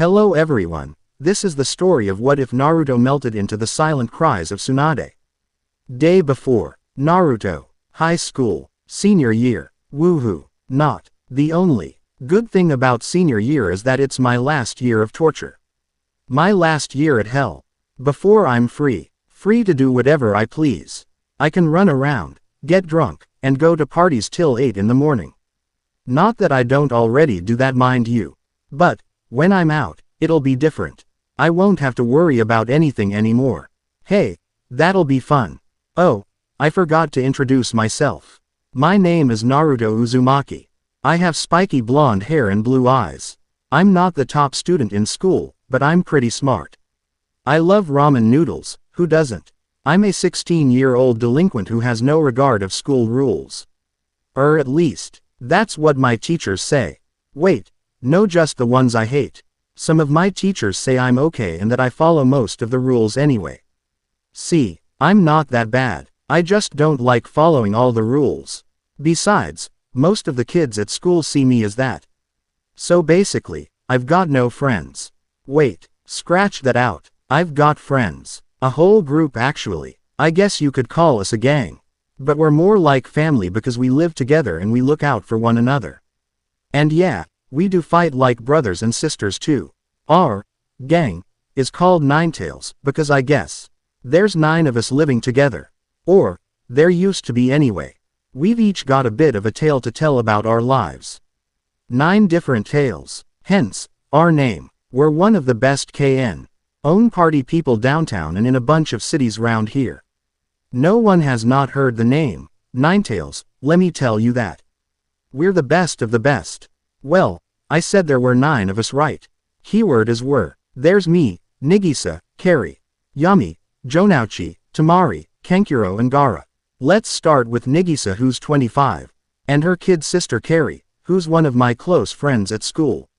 Hello everyone, this is the story of what if Naruto melted into the silent cries of Tsunade. Day before. Naruto. High school. Senior year. Woohoo. Not. The only good thing about senior year is that it's my last year of torture. My last year at hell. Before I'm free. Free to do whatever I please. I can run around, get drunk, and go to parties till 8 in the morning. Not that I don't already do that, mind you. But when I'm out, it'll be different. I won't have to worry about anything anymore. Hey, that'll be fun. Oh, I forgot to introduce myself. My name is Naruto Uzumaki. I have spiky blonde hair and blue eyes. I'm not the top student in school, but I'm pretty smart. I love ramen noodles, who doesn't? I'm a 16-year-old delinquent who has no regard of school rules. At least, that's what my teachers say. Wait, no, just the ones I hate. Some of my teachers say I'm okay and that I follow most of the rules anyway. See, I'm not that bad. I just don't like following all the rules. Besides, most of the kids at school see me as that. So basically, I've got no friends. Wait, scratch that out. I've got friends. A whole group actually. I guess you could call us a gang. But we're more like family because we live together and we look out for one another. And yeah, we do fight like brothers and sisters too. Our gang is called Ninetails because I guess there's 9 of us living together. Or there used to be anyway. We've each got a bit of a tale to tell about our lives. 9 different tales. Hence, our name. We're one of the best own party people downtown and in a bunch of cities round here. No one has not heard the name Ninetails, let me tell you that. We're the best of the best. Well, I said there were 9 of us, right? Keyword is were. There's me, Nagisa, Kari, Yami, Jonouchi, Tamari, Kankuro and Gaara. Let's start with Nagisa, who's 25, and her kid sister Kari, who's one of my close friends at school.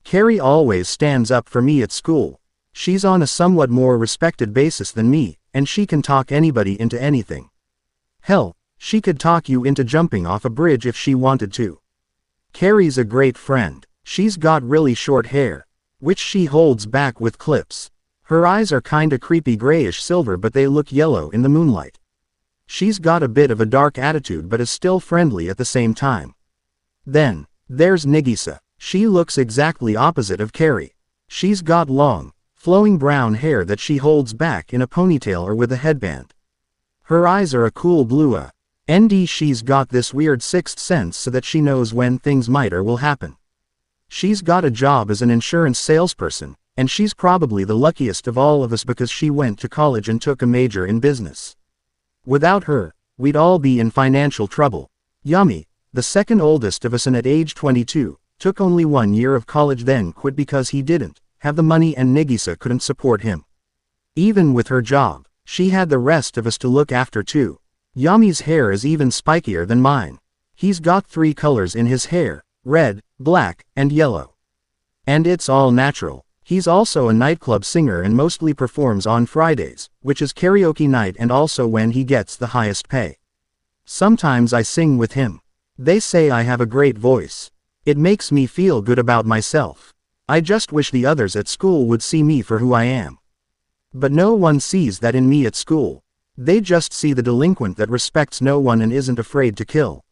Kari always stands up for me at school. She's on a somewhat more respected basis than me, and she can talk anybody into anything. Hell, she could talk you into jumping off a bridge if she wanted to. Kari's a great friend. She's got really short hair, which she holds back with clips. Her eyes are kinda creepy grayish silver, but they look yellow in the moonlight. She's got a bit of a dark attitude but is still friendly at the same time. Then, there's Nagisa. She looks exactly opposite of Kari. She's got long, flowing brown hair that she holds back in a ponytail or with a headband. Her eyes are a cool blue and she's got this weird sixth sense so that she knows when things might or will happen. She's got a job as an insurance salesperson, and she's probably the luckiest of all of us because she went to college and took a major in business. Without her, we'd all be in financial trouble. Yami, the second oldest of us and at age 22, took only 1 year of college then quit because he didn't have the money and Nagisa couldn't support him. Even with her job, she had the rest of us to look after too. Yami's hair is even spikier than mine. He's got 3 colors in his hair, red, black, and yellow. And it's all natural. He's also a nightclub singer and mostly performs on Fridays, which is karaoke night and also when he gets the highest pay. Sometimes I sing with him. They say I have a great voice. It makes me feel good about myself. I just wish the others at school would see me for who I am. But no one sees that in me at school. They just see the delinquent that respects no one and isn't afraid to kill.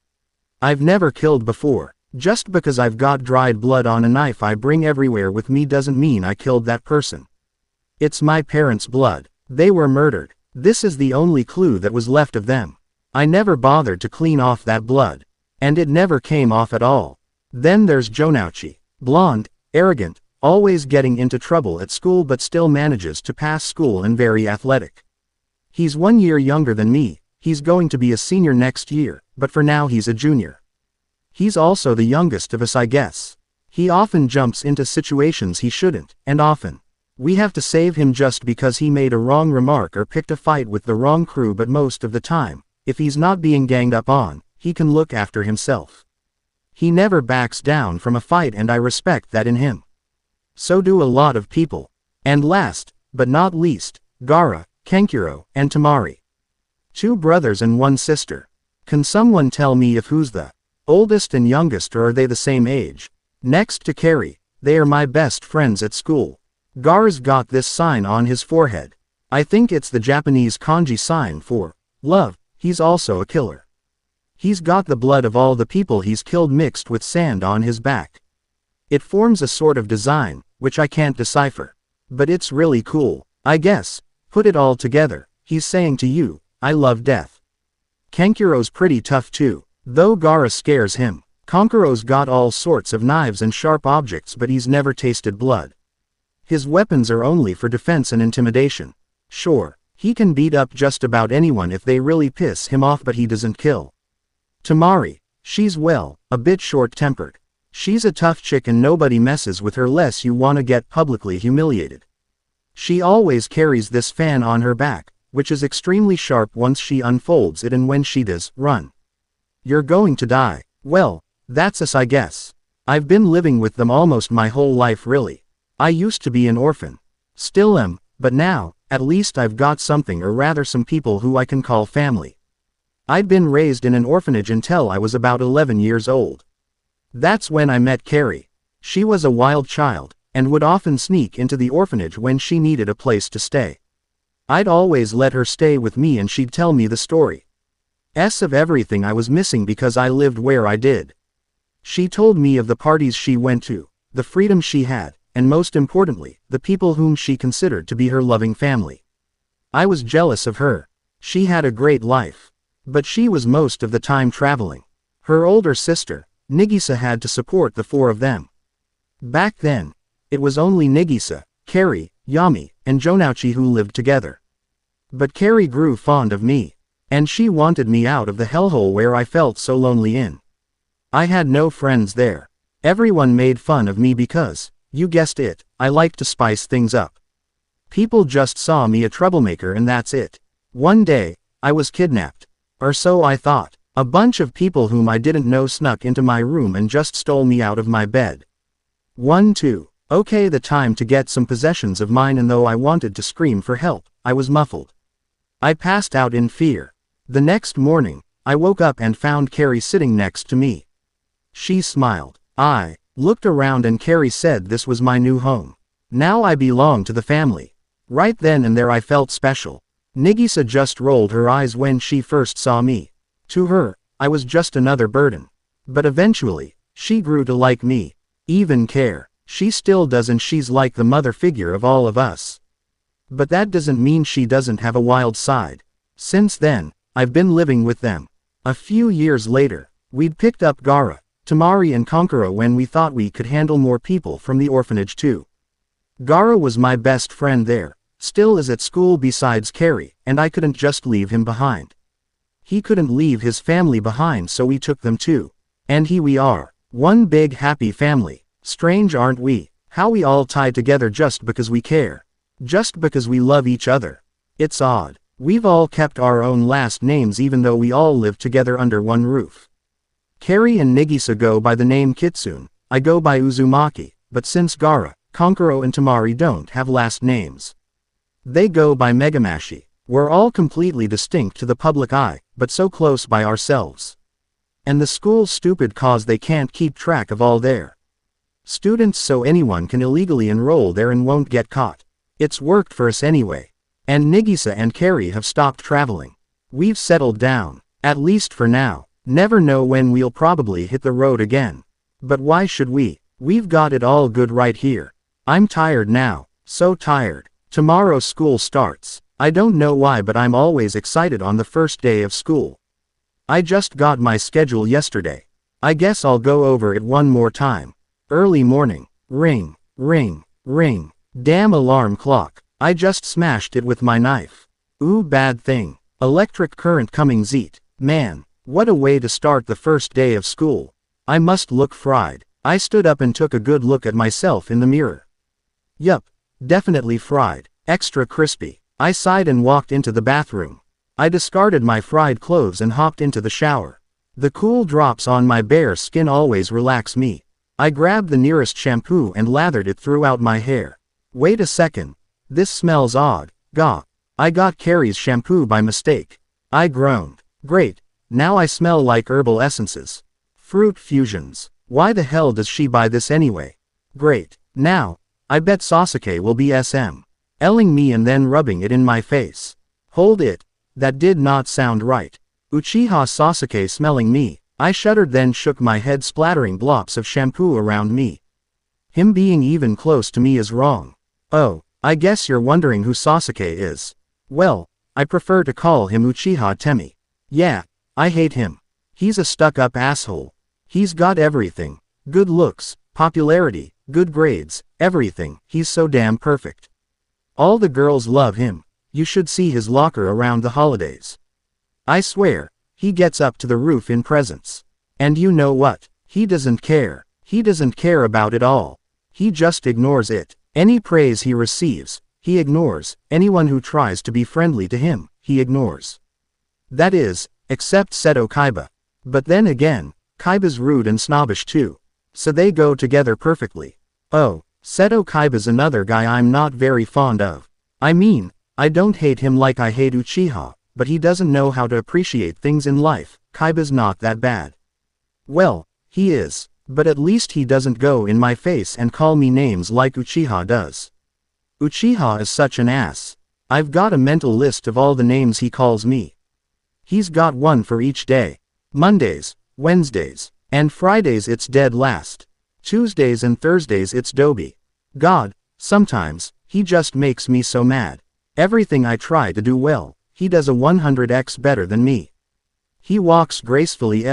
I've never killed before. Just because I've got dried blood on a knife I bring everywhere with me doesn't mean I killed that person. It's my parents' blood. They were murdered. This is the only clue that was left of them. I never bothered to clean off that blood. And it never came off at all. Then there's Jonouchi. Blonde, arrogant, always getting into trouble at school but still manages to pass school and very athletic. He's 1 year younger than me. He's going to be a senior next year, but for now he's a junior. He's also the youngest of us, I guess. He often jumps into situations he shouldn't, and often we have to save him just because he made a wrong remark or picked a fight with the wrong crew, but most of the time, if he's not being ganged up on, he can look after himself. He never backs down from a fight and I respect that in him. So do a lot of people. And last, but not least, Gaara, Kankuro, and Tamari. 2 brothers and 1 sister. Can someone tell me if who's the oldest and youngest, or are they the same age? Next to Kari, They are my best friends at school. Gaara's got this sign on his forehead. I think it's the Japanese kanji sign for love. He's also a killer. He's got the blood of all the people he's killed mixed with sand on his back. It forms a sort of design, which I can't decipher. But it's really cool, I guess. Put it all together, he's saying to you, I love death. Kankuro's pretty tough too, though Gaara scares him. Kankuro's got all sorts of knives and sharp objects, but he's never tasted blood. His weapons are only for defense and intimidation. Sure, he can beat up just about anyone if they really piss him off, but he doesn't kill. Temari, she's well, a bit short-tempered. She's a tough chick and nobody messes with her less you wanna get publicly humiliated. She always carries this fan on her back, which is extremely sharp once she unfolds it, and when she does, run. You're going to die. Well, that's us, I guess. I've been living with them almost my whole life really. I used to be an orphan. Still am, but now, at least I've got something, or rather some people who I can call family. I'd been raised in an orphanage until I was about 11 years old. That's when I met Carrie. She was a wild child, and would often sneak into the orphanage when she needed a place to stay. I'd always let her stay with me and she'd tell me the story of everything I was missing because I lived where I did. She told me of the parties she went to, the freedom she had, and most importantly, the people whom she considered to be her loving family. I was jealous of her. She had a great life. But she was most of the time traveling. Her older sister, Nagisa, had to support the four of them. Back then, it was only Nagisa, Carrie, Yami, and Jonouchi who lived together. But Carrie grew fond of me, and she wanted me out of the hellhole where I felt so lonely in. I had no friends there. Everyone made fun of me because, you guessed it, I liked to spice things up. People just saw me a troublemaker and that's it. One day, I was kidnapped. Or so I thought. A bunch of people whom I didn't know snuck into my room and just stole me out of my bed. 2. Okay, the time to get some possessions of mine, and though I wanted to scream for help, I was muffled. I passed out in fear. The next morning, I woke up and found Carrie sitting next to me. She smiled. I looked around and Carrie said this was my new home. Now I belong to the family. Right then and there I felt special. Nagisa just rolled her eyes when she first saw me. To her, I was just another burden. But eventually, she grew to like me. Even care. She still does, and she's like the mother figure of all of us. But that doesn't mean she doesn't have a wild side. Since then, I've been living with them. A few years later, we'd picked up Gaara, Temari and Kankuro when we thought we could handle more people from the orphanage too. Gaara was my best friend there, still is at school besides Carrie, and I couldn't just leave him behind. He couldn't leave his family behind, so we took them too. And here we are, one big happy family. Strange, aren't we? How we all tie together just because we care. Just because we love each other. It's odd. We've all kept our own last names even though we all live together under one roof. Carrie and Nagisa go by the name Kitsune, I go by Uzumaki, but since Gaara, Kankuro and Temari don't have last names, they go by Megamashi. We're all completely distinct to the public eye, but so close by ourselves. And the school's stupid cause they can't keep track of all their students, so anyone can illegally enroll there and won't get caught. It's worked for us anyway. And Nagisa and Carrie have stopped traveling. We've settled down, at least for now. Never know when we'll probably hit the road again. But why should we? We've got it all good right here. I'm tired now, so tired. Tomorrow school starts. I don't know why, but I'm always excited on the first day of school. I just got my schedule yesterday. I guess I'll go over it one more time. Early morning. Ring, ring, ring. Damn alarm clock. I just smashed it with my knife. Ooh, bad thing. Electric current coming zeet. Man, what a way to start the first day of school. I must look fried. I stood up and took a good look at myself in the mirror. Yup, definitely fried. Extra crispy. I sighed and walked into the bathroom. I discarded my fried clothes and hopped into the shower. The cool drops on my bare skin always relax me. I grabbed the nearest shampoo and lathered it throughout my hair. Wait a second. This smells odd. Gah. I got Carrie's shampoo by mistake. I groaned. Great. Now I smell like herbal essences. Fruit fusions. Why the hell does she buy this anyway? Great. Now, I bet Sasuke will be SMLing me and then rubbing it in my face. Hold it. That did not sound right. Uchiha Sasuke smelling me. I shuddered then shook my head splattering blops of shampoo around me. Him being even close to me is wrong. Oh, I guess you're wondering who Sasuke is. Well, I prefer to call him Uchiha Temi. Yeah, I hate him. He's a stuck-up asshole. He's got everything. Good looks, popularity, good grades, everything. He's so damn perfect. All the girls love him. You should see his locker around the holidays. I swear, he gets up to the roof in presents. And you know what? He doesn't care. He doesn't care about it all. He just ignores it. Any praise he receives, he ignores. Anyone who tries to be friendly to him, he ignores. That is, except Seto Kaiba. But then again, Kaiba's rude and snobbish too. So they go together perfectly. Oh, Seto Kaiba's another guy I'm not very fond of. I mean, I don't hate him like I hate Uchiha, but he doesn't know how to appreciate things in life. Kaiba's not that bad. Well, he is, but at least he doesn't go in my face and call me names like Uchiha does. Uchiha is such an ass. I've got a mental list of all the names he calls me. He's got one for each day. Mondays, Wednesdays, and Fridays it's dead last. Tuesdays and Thursdays it's Dobie. God, sometimes, he just makes me so mad. Everything I try to do well, he does a 100x better than me. He walks gracefully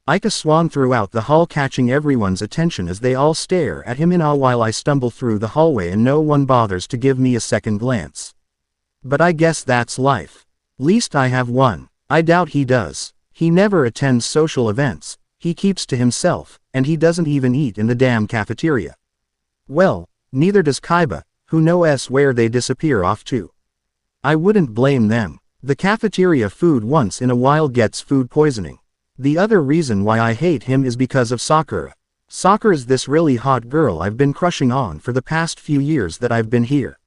like a swan throughout the hall catching everyone's attention as they all stare at him in awe while I stumble through the hallway and no one bothers to give me a second glance. But I guess that's life. Least I have one. I doubt he does. He never attends social events, he keeps to himself, and he doesn't even eat in the damn cafeteria. Well, neither does Kaiba, who knows where they disappear off to. I wouldn't blame them. The cafeteria food once in a while gets food poisoning. The other reason why I hate him is because of Sakura. Sakura's this really hot girl I've been crushing on for the past few years that I've been here.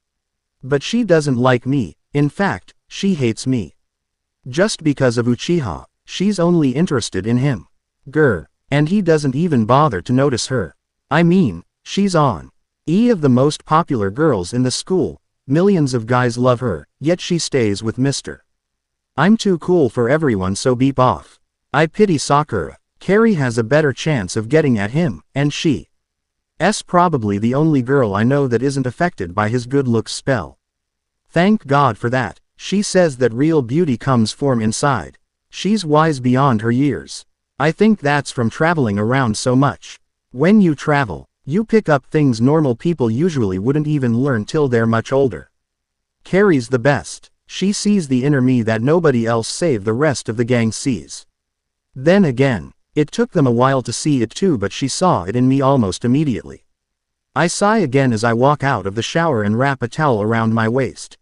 But she doesn't like me, in fact, she hates me. Just because of Uchiha, she's only interested in him. Grr. And he doesn't even bother to notice her. I mean, she's on of the most popular girls in the school. Millions of guys love her, yet she stays with Mr. I'm too cool for everyone so beep off. I pity Sakura. Carrie has a better chance of getting at him, and she's probably the only girl I know that isn't affected by his good looks spell. Thank God for that. She says that real beauty comes from inside. She's wise beyond her years. I think that's from traveling around so much. When you travel, you pick up things normal people usually wouldn't even learn till they're much older. Carrie's the best. She sees the inner me that nobody else save the rest of the gang sees. Then again, it took them a while to see it too, but she saw it in me almost immediately. I sigh again as I walk out of the shower and wrap a towel around my waist.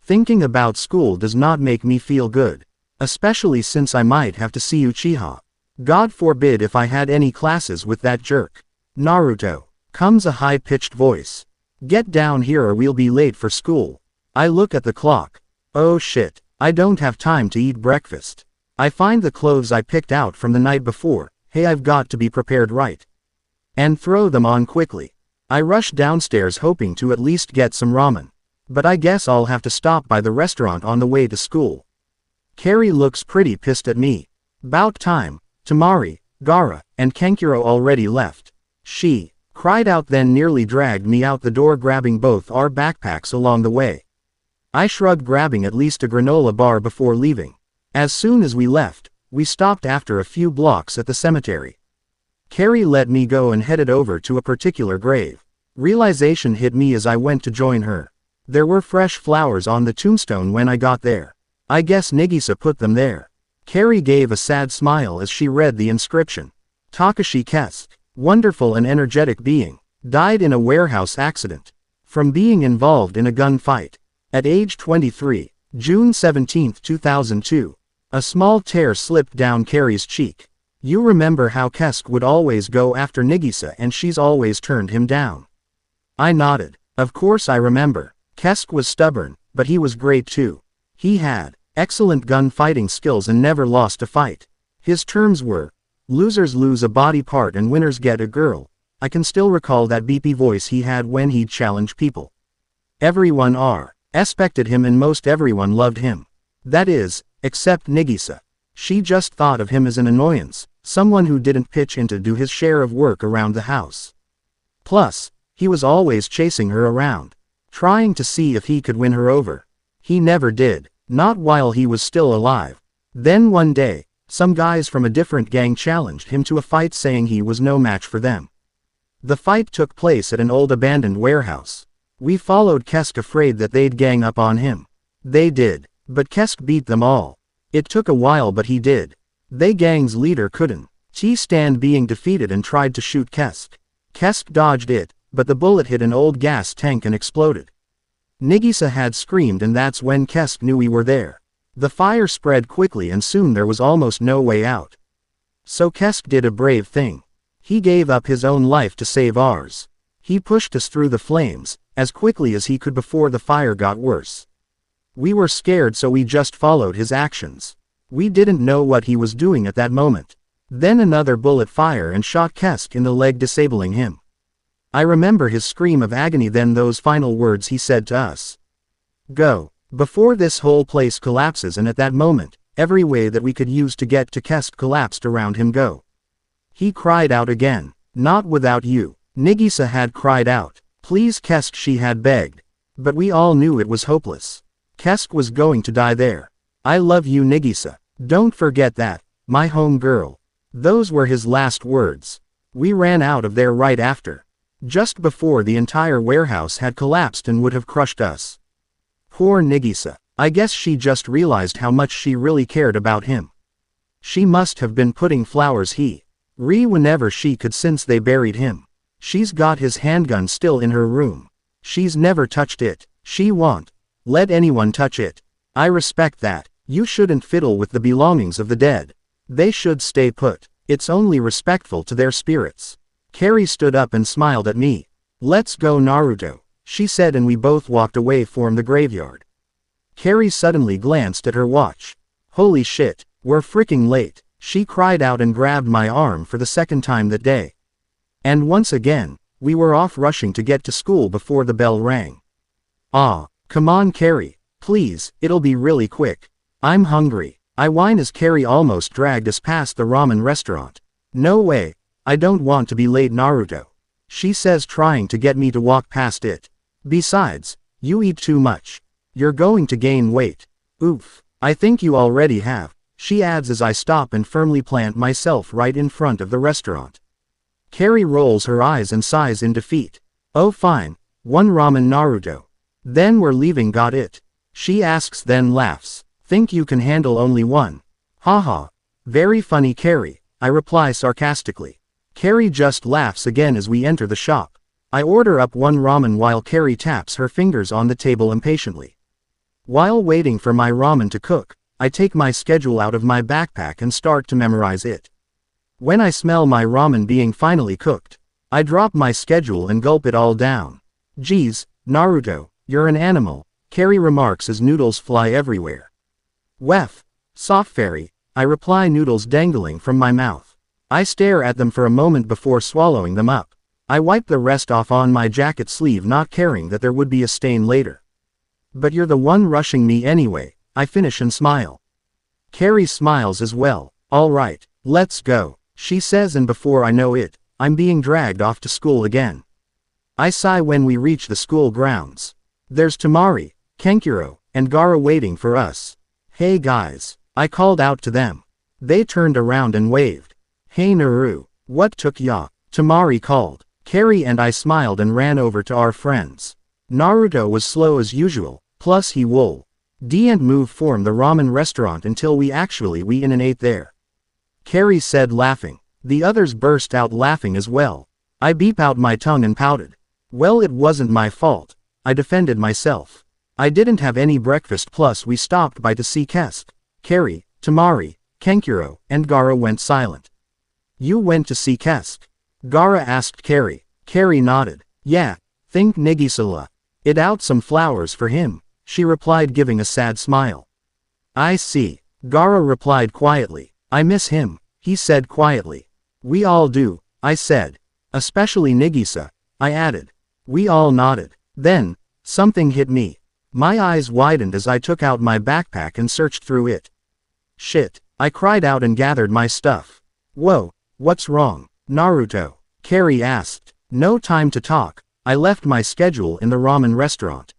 Thinking about school does not make me feel good, especially since I might have to see Uchiha. God forbid if I had any classes with that jerk. Naruto. Comes a high-pitched voice. Get down here or we'll be late for school. I look at the clock. Oh shit, I don't have time to eat breakfast. I find the clothes I picked out from the night before, hey I've got to be prepared right. And throw them on quickly. I rush downstairs hoping to at least get some ramen. But I guess I'll have to stop by the restaurant on the way to school. Carrie looks pretty pissed at me. 'Bout time. Tamari, Gaara, and Kankuro already left. She cried out then nearly dragged me out the door grabbing both our backpacks along the way. I shrugged grabbing at least a granola bar before leaving. As soon as we left, we stopped after a few blocks at the cemetery. Carrie let me go and headed over to a particular grave. Realization hit me as I went to join her. There were fresh flowers on the tombstone when I got there. I guess Nagisa put them there. Carrie gave a sad smile as she read the inscription. Takashi Kesuke, wonderful and energetic being, died in a warehouse accident. From being involved in a gunfight. At age 23, June 17, 2002. A small tear slipped down Carrie's cheek. You remember how Kesuke would always go after Nagisa and she's always turned him down. I nodded. Of course I remember. Kesuke was stubborn, but he was great too. He had excellent gun-fighting skills and never lost a fight. His terms were, losers lose a body part and winners get a girl. I can still recall that beepy voice he had when he'd challenge people. Everyone respected him and most everyone loved him. That is, except Nagisa. She just thought of him as an annoyance, someone who didn't pitch in to do his share of work around the house. Plus, he was always chasing her around, trying to see if he could win her over. He never did, not while he was still alive. Then one day, some guys from a different gang challenged him to a fight saying he was no match for them. The fight took place at an old abandoned warehouse. We followed Kesk afraid that they'd gang up on him. They did, but Kesk beat them all. It took a while but he did. They gang's leader couldn't stand being defeated and tried to shoot Kesk. Kesk dodged it, but the bullet hit an old gas tank and exploded. Nagisa had screamed and that's when Kesk knew we were there. The fire spread quickly and soon there was almost no way out. So Kesk did a brave thing. He gave up his own life to save ours. He pushed us through the flames, as quickly as he could before the fire got worse. We were scared so we just followed his actions. We didn't know what he was doing at that moment. Then another bullet fired and shot Kesk in the leg, disabling him. I remember his scream of agony, then those final words he said to us. Go, before this whole place collapses, and at that moment, every way that we could use to get to Kesk collapsed around him. Go. He cried out again. Not without you. Nagisa had cried out. Please Kesk, she had begged. But we all knew it was hopeless. Kesk was going to die there. I love you Nagisa. Don't forget that, my home girl. Those were his last words. We ran out of there right after. Just before the entire warehouse had collapsed and would have crushed us. Poor Nagisa. I guess she just realized how much she really cared about him. She must have been putting flowers whenever she could since they buried him. She's got his handgun still in her room. She's never touched it. She won't let anyone touch it. I respect that. You shouldn't fiddle with the belongings of the dead. They should stay put. It's only respectful to their spirits. Carrie stood up and smiled at me. Let's go Naruto, she said, and we both walked away from the graveyard. Carrie suddenly glanced at her watch. Holy shit, we're freaking late, she cried out and grabbed my arm for the second time that day. And once again, we were off rushing to get to school before the bell rang. Come on Carrie, please, it'll be really quick. I'm hungry, I whine as Carrie almost dragged us past the ramen restaurant. No way, I don't want to be late Naruto, she says, trying to get me to walk past it. Besides, you eat too much. You're going to gain weight. Oof, I think you already have, she adds as I stop and firmly plant myself right in front of the restaurant. Carrie rolls her eyes and sighs in defeat. Oh fine, one ramen Naruto. Then we're leaving, got it? She asks then laughs. Think you can handle only one? Haha. Very funny Carrie, I reply sarcastically. Carrie just laughs again as we enter the shop. I order up one ramen while Carrie taps her fingers on the table impatiently. While waiting for my ramen to cook, I take my schedule out of my backpack and start to memorize it. When I smell my ramen being finally cooked, I drop my schedule and gulp it all down. Geez, Naruto, you're an animal, Carrie remarks as noodles fly everywhere. Wef, soft fairy, I reply, noodles dangling from my mouth. I stare at them for a moment before swallowing them up. I wipe the rest off on my jacket sleeve, not caring that there would be a stain later. But you're the one rushing me anyway, I finish and smile. Carrie smiles as well. All right, let's go, she says, and before I know it, I'm being dragged off to school again. I sigh when we reach the school grounds. There's Temari, Kenkuro, and Gaara waiting for us. Hey guys, I called out to them. They turned around and waved. Hey Naru, what took ya? Temari called. Carrie and I smiled and ran over to our friends. Naruto was slow as usual, plus he didn't move from the ramen restaurant until we in and ate there. Carrie said, laughing. The others burst out laughing as well. I beep out my tongue and pouted. Well, it wasn't my fault. I defended myself. I didn't have any breakfast, plus we stopped by to see Kesk. Carrie, Temari, Kenkuro, and Gaara went silent. You went to see Kesk? Gaara asked Carrie. Carrie nodded. Yeah, think Nagisa it out some flowers for him, she replied, giving a sad smile. I see. Gaara replied quietly. I miss him, he said quietly. We all do, I said. Especially Nagisa, I added. We all nodded. Then, something hit me. My eyes widened as I took out my backpack and searched through it. Shit, I cried out and gathered my stuff. Whoa, what's wrong, Naruto? Carrie asked. No time to talk, I left my schedule in the ramen restaurant.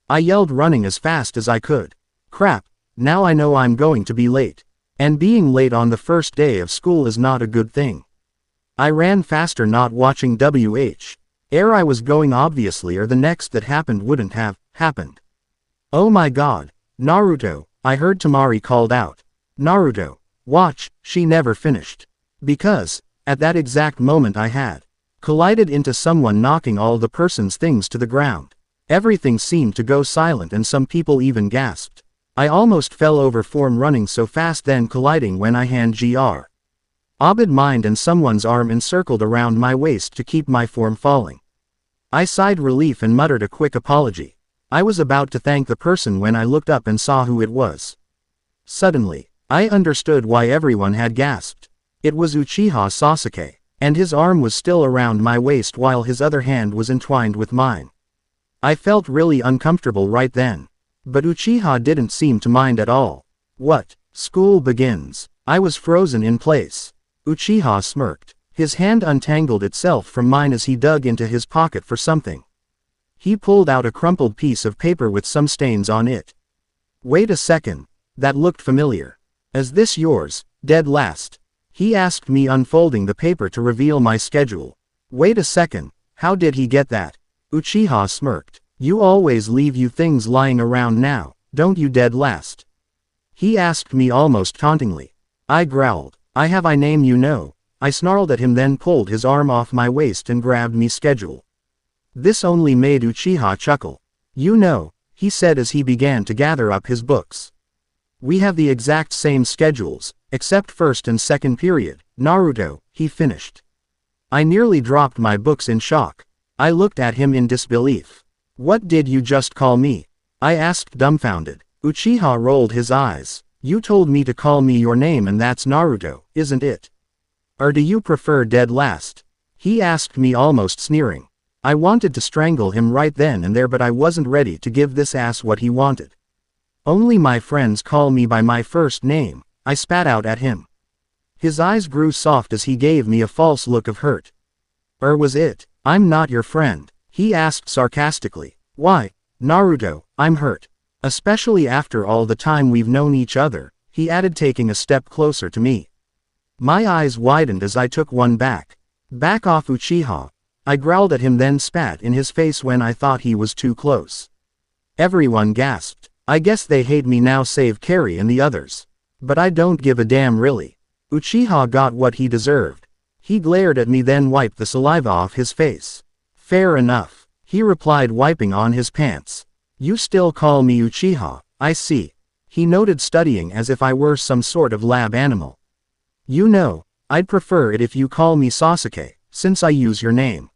I yelled, running as fast as I could. Crap, now I know I'm going to be late. And being late on the first day of school is not a good thing. I ran faster, not watching where I was going obviously, or the next that happened wouldn't have happened. Oh my god, Naruto, I heard Tamari called out. Naruto, watch, she never finished. Because, at that exact moment I had collided into someone, knocking all the person's things to the ground. Everything seemed to go silent and some people even gasped. I almost fell over form running so fast, then colliding when I hand Abed mind and someone's arm encircled around my waist to keep my form falling. I sighed relief and muttered a quick apology. I was about to thank the person when I looked up and saw who it was. Suddenly, I understood why everyone had gasped. It was Uchiha Sasuke, and his arm was still around my waist while his other hand was entwined with mine. I felt really uncomfortable right then. But Uchiha didn't seem to mind at all. What? School begins. I was frozen in place. Uchiha smirked. His hand untangled itself from mine as he dug into his pocket for something. He pulled out a crumpled piece of paper with some stains on it. Wait a second. That looked familiar. Is this yours, dead last? He asked me, unfolding the paper to reveal my schedule. Wait a second. How did he get that? Uchiha smirked. You always leave you things lying around now, don't you, dead last? He asked me almost tauntingly. I growled. I have I name you know. I snarled at him, then pulled his arm off my waist and grabbed me schedule. This only made Uchiha chuckle. You know, he said as he began to gather up his books. We have the exact same schedules, except first and second period, Naruto, he finished. I nearly dropped my books in shock. I looked at him in disbelief. What did you just call me? I asked, dumbfounded. Uchiha rolled his eyes. You told me to call me your name, and that's Naruto, isn't it? Or do you prefer dead last? He asked me, almost sneering. I wanted to strangle him right then and there, but I wasn't ready to give this ass what he wanted. Only my friends call me by my first name, I spat out at him. His eyes grew soft as he gave me a false look of hurt. Or was it? I'm not your friend, he asked sarcastically. Why, Naruto, I'm hurt. Especially after all the time we've known each other, he added, taking a step closer to me. My eyes widened as I took one back. Back off, Uchiha. I growled at him, then spat in his face when I thought he was too close. Everyone gasped. I guess they hate me now, save Carrie and the others. But I don't give a damn, really. Uchiha got what he deserved. He glared at me, then wiped the saliva off his face. Fair enough, he replied, wiping on his pants. You still call me Uchiha, I see. He noted, studying as if I were some sort of lab animal. You know, I'd prefer it if you call me Sasuke, since I use your name.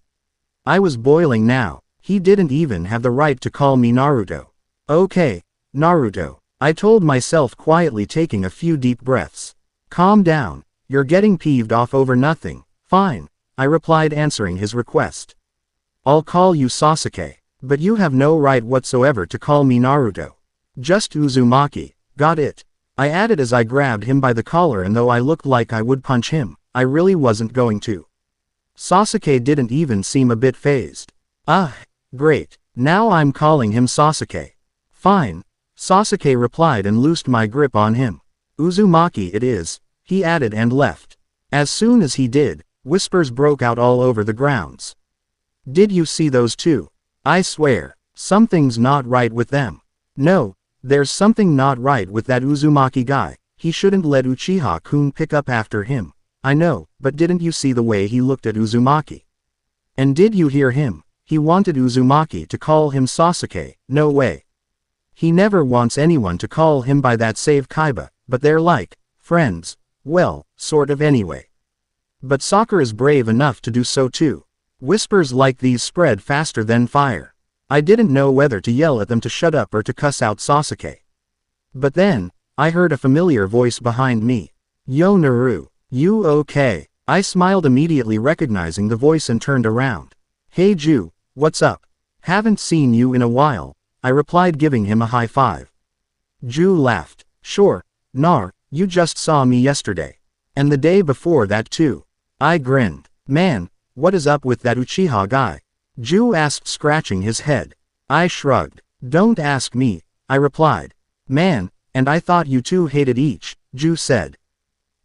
I was boiling now. He didn't even have the right to call me Naruto. Okay, Naruto, I told myself quietly, taking a few deep breaths. Calm down, you're getting peeved off over nothing. Fine, I replied, answering his request. I'll call you Sasuke, but you have no right whatsoever to call me Naruto. Just Uzumaki, got it? I added as I grabbed him by the collar, and though I looked like I would punch him, I really wasn't going to. Sasuke didn't even seem a bit fazed. Ah, great, now I'm calling him Sasuke. Fine, Sasuke replied and loosed my grip on him. Uzumaki it is, he added and left. As soon as he did, whispers broke out all over the grounds. Did you see those two? I swear, something's not right with them. No, there's something not right with that Uzumaki guy. He shouldn't let Uchiha-kun pick up after him. I know, but didn't you see the way he looked at Uzumaki? And did you hear him? He wanted Uzumaki to call him Sasuke. No way. He never wants anyone to call him by that, save Kaiba, but they're like friends. Well, sort of anyway. But Sakura is brave enough to do so too. Whispers like these spread faster than fire. I didn't know whether to yell at them to shut up or to cuss out Sasuke. But then, I heard a familiar voice behind me. Yo Naru, you okay? I smiled immediately recognizing the voice and turned around. Hey Ju, what's up? Haven't seen you in a while, I replied giving him a high five. Ju laughed. Sure, Nar, you just saw me yesterday. And the day before that too. I grinned. Man, what is up with that Uchiha guy? Ju asked scratching his head. I shrugged. Don't ask me, I replied. Man, and I thought you two hated each, Ju said.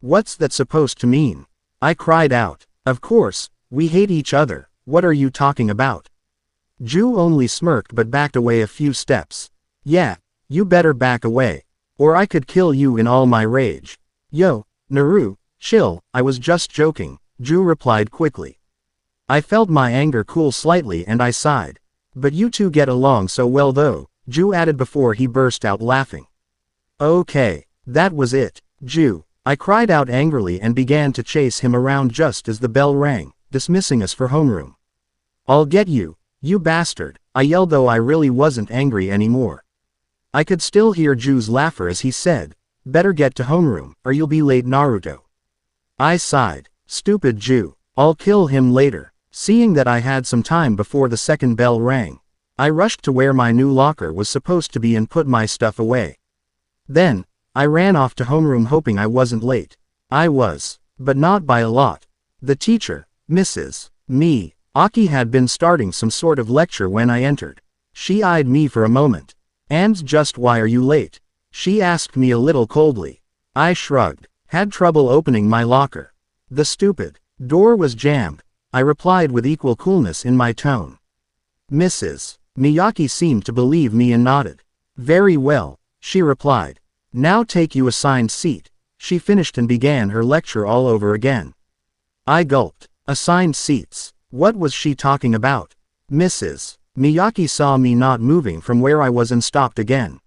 What's that supposed to mean? I cried out. Of course, we hate each other, what are you talking about? Ju only smirked but backed away a few steps. Yeah, you better back away. Or I could kill you in all my rage. Yo, Naru, chill, I was just joking, Ju replied quickly. I felt my anger cool slightly and I sighed. But you two get along so well though, Ju added before he burst out laughing. Okay, that was it, Ju, I cried out angrily and began to chase him around just as the bell rang, dismissing us for homeroom. I'll get you, you bastard, I yelled though I really wasn't angry anymore. I could still hear Ju's laughter as he said, better get to homeroom, or you'll be late Naruto. I sighed, stupid Ju, I'll kill him later. Seeing that I had some time before the second bell rang, I rushed to where my new locker was supposed to be and put my stuff away. Then, I ran off to homeroom hoping I wasn't late. I was, but not by a lot. The teacher, Mrs. Aki had been starting some sort of lecture when I entered. She eyed me for a moment. And just why are you late? She asked me a little coldly. I shrugged, had trouble opening my locker. The stupid door was jammed, I replied with equal coolness in my tone. Mrs. Miyake seemed to believe me and nodded. Very well, she replied. Now take you assigned seat. She finished and began her lecture all over again. I gulped. Assigned seats. What was she talking about? Mrs. Miyake saw me not moving from where I was and stopped again.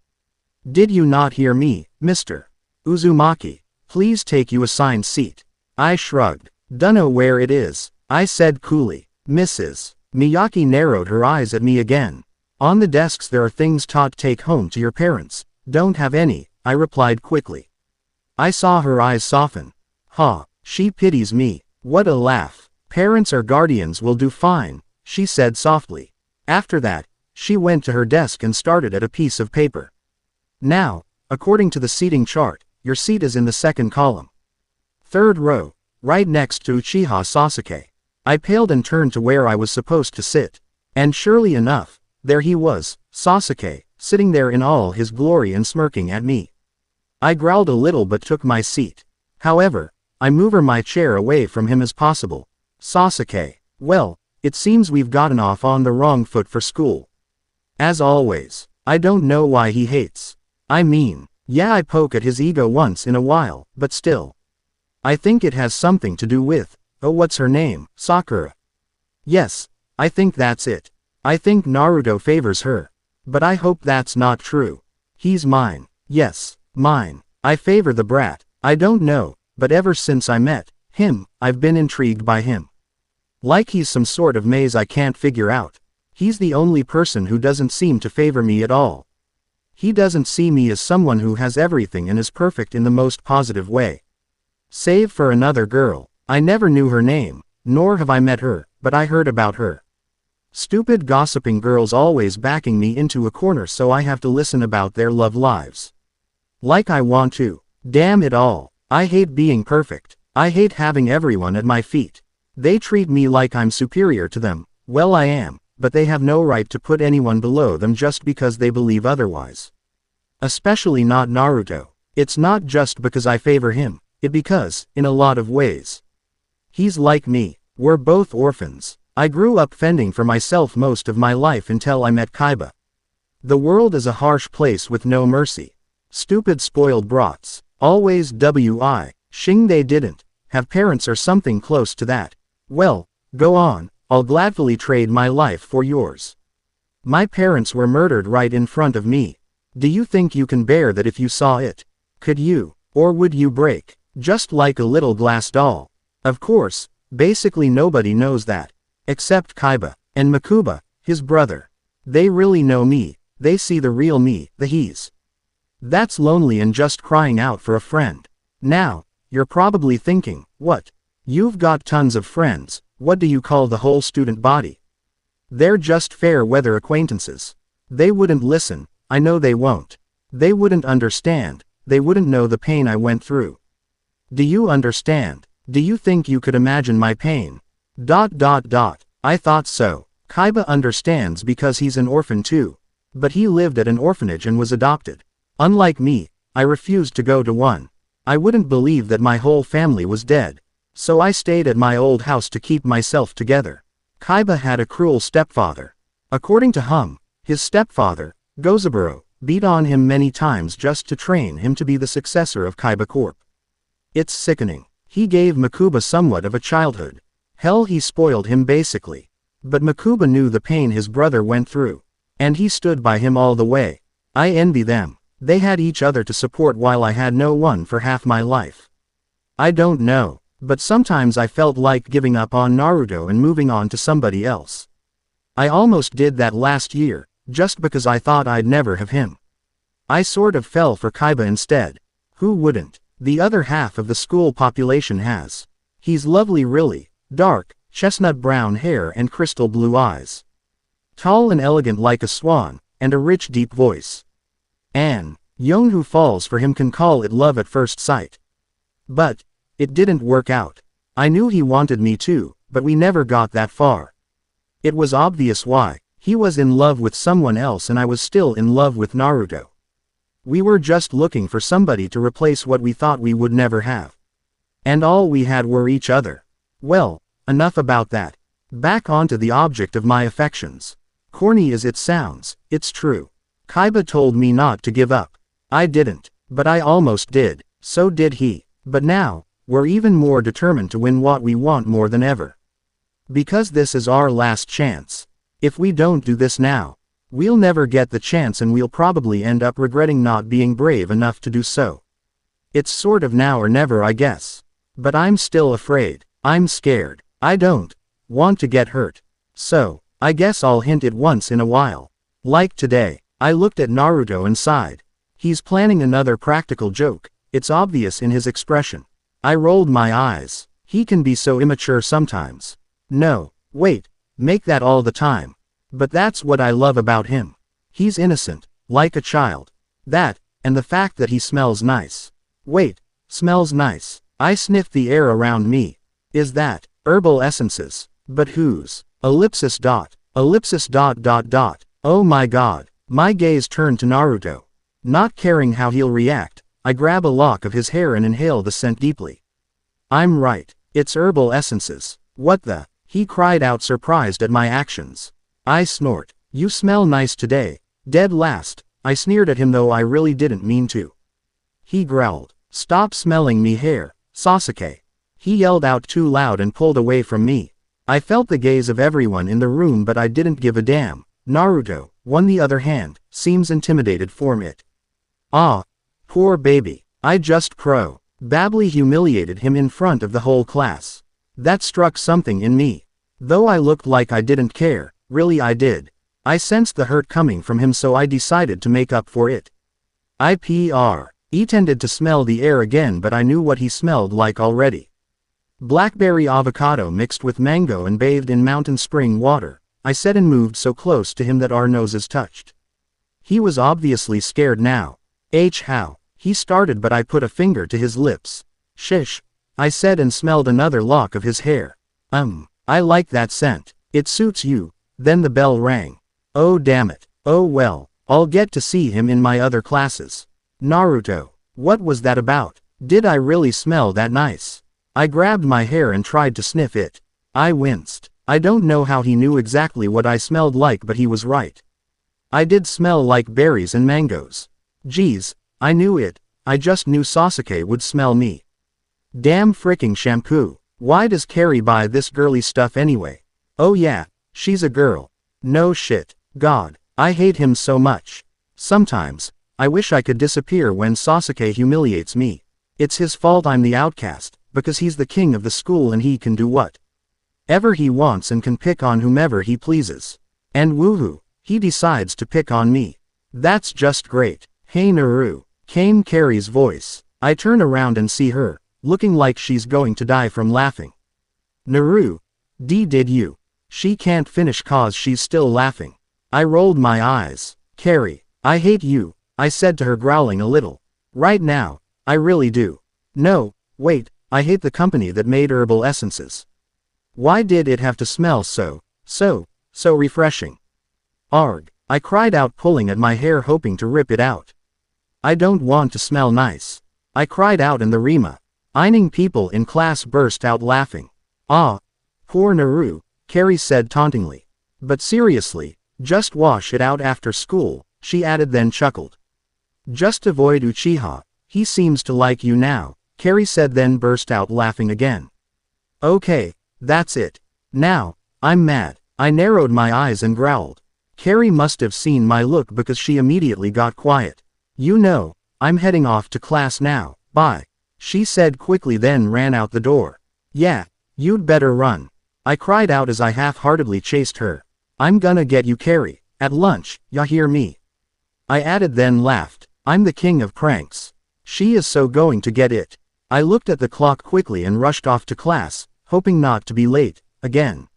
Did you not hear me, Mr. Uzumaki? Please take you assigned seat. I shrugged. Dunno where it is, I said coolly. Mrs. Miyake narrowed her eyes at me again. On the desks there are things taught take home to your parents. Don't have any, I replied quickly. I saw her eyes soften. Ha, she pities me. What a laugh. Parents or guardians will do fine, she said softly. After that, she went to her desk and started at a piece of paper. Now, according to the seating chart, your seat is in the second column. Third row, right next to Uchiha Sasuke. I paled and turned to where I was supposed to sit. And surely enough, there he was, Sasuke, sitting there in all his glory and smirking at me. I growled a little but took my seat. However, I moved my chair away from him as possible. Sasuke, well, it seems we've gotten off on the wrong foot for school. As always, I don't know why he hates. I mean, yeah, I poke at his ego once in a while, but still. I think it has something to do with, oh what's her name, Sakura. Yes, I think that's it. I think Naruto favors her. But I hope that's not true. He's mine. Yes, mine. I favor the brat. I don't know, but ever since I met him, I've been intrigued by him. Like he's some sort of maze I can't figure out. He's the only person who doesn't seem to favor me at all. He doesn't see me as someone who has everything and is perfect in the most positive way. Save for another girl. I never knew her name, nor have I met her, but I heard about her. Stupid gossiping girls always backing me into a corner so I have to listen about their love lives. Like I want to. Damn it all. I hate being perfect. I hate having everyone at my feet. They treat me like I'm superior to them. Well, I am, but they have no right to put anyone below them just because they believe otherwise. Especially not Naruto. It's not just because I favor him, it's because, in a lot of ways, he's like me. We're both orphans. I grew up fending for myself most of my life until I met Kaiba. The world is a harsh place with no mercy. Stupid spoiled brats. Always Shing they didn't have parents or something close to that. Well, go on, I'll gladly trade my life for yours. My parents were murdered right in front of me. Do you think you can bear that if you saw it? Could you, or would you break? Just like a little glass doll. Of course, basically nobody knows that. Except Kaiba, and Makuba, his brother. They really know me, they see the real me, the he's. That's lonely and just crying out for a friend. Now, you're probably thinking, what? You've got tons of friends, what do you call the whole student body? They're just fair weather acquaintances. They wouldn't listen, I know they won't. They wouldn't understand, they wouldn't know the pain I went through. Do you understand? Do you think you could imagine my pain? I thought so. Kaiba understands because he's an orphan too. But he lived at an orphanage and was adopted. Unlike me, I refused to go to one. I wouldn't believe that my whole family was dead. So I stayed at my old house to keep myself together. Kaiba had a cruel stepfather. According to Hum, his stepfather, Gozaburo, beat on him many times just to train him to be the successor of Kaiba Corp. It's sickening. He gave Makuba somewhat of a childhood. Hell, he spoiled him basically. But Makuba knew the pain his brother went through. And he stood by him all the way. I envy them. They had each other to support while I had no one for half my life. I don't know, but sometimes I felt like giving up on Naruto and moving on to somebody else. I almost did that last year, just because I thought I'd never have him. I sort of fell for Kaiba instead. Who wouldn't? The other half of the school population has. He's lovely really, dark, chestnut brown hair and crystal blue eyes. Tall and elegant like a swan, and a rich deep voice. Anyone who falls for him can call it love at first sight. But it didn't work out. I knew he wanted me too, but we never got that far. It was obvious why. He was in love with someone else and I was still in love with Naruto. We were just looking for somebody to replace what we thought we would never have. And all we had were each other. Well, enough about that. Back onto the object of my affections. Corny as it sounds, it's true. Kaiba told me not to give up. I didn't, but I almost did, so did he. But now, we're even more determined to win what we want more than ever. Because this is our last chance. If we don't do this now, we'll never get the chance and we'll probably end up regretting not being brave enough to do so. It's sort of now or never, I guess. But I'm still afraid. I'm scared. I don't want to get hurt. So, I guess I'll hint it once in a while. Like today, I looked at Naruto and sighed. He's planning another practical joke. It's obvious in his expression. I rolled my eyes. He can be so immature sometimes. No, wait, make that all the time. But that's what I love about him. He's innocent, like a child. That, and the fact that he smells nice. Wait, smells nice. I sniffed the air around me. Is that herbal essences? But whose? Ellipsis. Oh my god. My gaze turned to Naruto. Not caring how he'll react, I grab a lock of his hair and inhale the scent deeply. I'm right. It's herbal essences. What the? He cried out, surprised at my actions. I snort. You smell nice today. Dead last. I sneered at him though I really didn't mean to. He growled. Stop smelling me hair, Sasuke. He yelled out too loud and pulled away from me. I felt the gaze of everyone in the room but I didn't give a damn. Naruto, on the other hand, seems intimidated for it. Ah, poor baby. I just bably humiliated him in front of the whole class. That struck something in me. Though I looked like I didn't care, really I did. I sensed the hurt coming from him so I decided to make up for it. He tended to smell the air again but I knew what he smelled like already. Blackberry avocado mixed with mango and bathed in mountain spring water, I said and moved so close to him that our noses touched. He was obviously scared now. How? He started but I put a finger to his lips. Shish, I said and smelled another lock of his hair. I like that scent. It suits you. Then the bell rang. Oh damn it. Oh well, I'll get to see him in my other classes. Naruto, what was that about? Did I really smell that nice? I grabbed my hair and tried to sniff it. I winced. I don't know how he knew exactly what I smelled like but he was right. I did smell like berries and mangoes. Geez, I knew it. I just knew Sasuke would smell me. Damn fricking shampoo. Why does Carrie buy this girly stuff anyway? Oh yeah, she's a girl. No shit. God, I hate him so much. Sometimes, I wish I could disappear when Sasuke humiliates me. It's his fault I'm the outcast, because he's the king of the school and he can do whatever he wants and can pick on whomever he pleases. And woohoo, he decides to pick on me. That's just great. Hey Naru, came Carrie's voice. I turn around and see her, looking like she's going to die from laughing. Naru. Did you? She can't finish cause she's still laughing. I rolled my eyes. Carrie, I hate you, I said to her, growling a little. Right now, I really do. No, wait, I hate the company that made herbal essences. Why did it have to smell so refreshing? Arg, I cried out, pulling at my hair hoping to rip it out. I don't want to smell nice. I cried out, and the remaining people in class burst out laughing. Ah, poor Naru, Carrie said tauntingly. But seriously, just wash it out after school, she added, then chuckled. Just avoid Uchiha, he seems to like you now, Carrie said, then burst out laughing again. Okay, that's it. Now, I'm mad. I narrowed my eyes and growled. Carrie must have seen my look because she immediately got quiet. You know, I'm heading off to class now, bye, she said quickly, then ran out the door. Yeah, you'd better run, I cried out as I half-heartedly chased her. I'm gonna get you, Carrie, at lunch, ya hear me? I added, then laughed. I'm the king of pranks. She is so going to get it. I looked at the clock quickly and rushed off to class, hoping not to be late, again.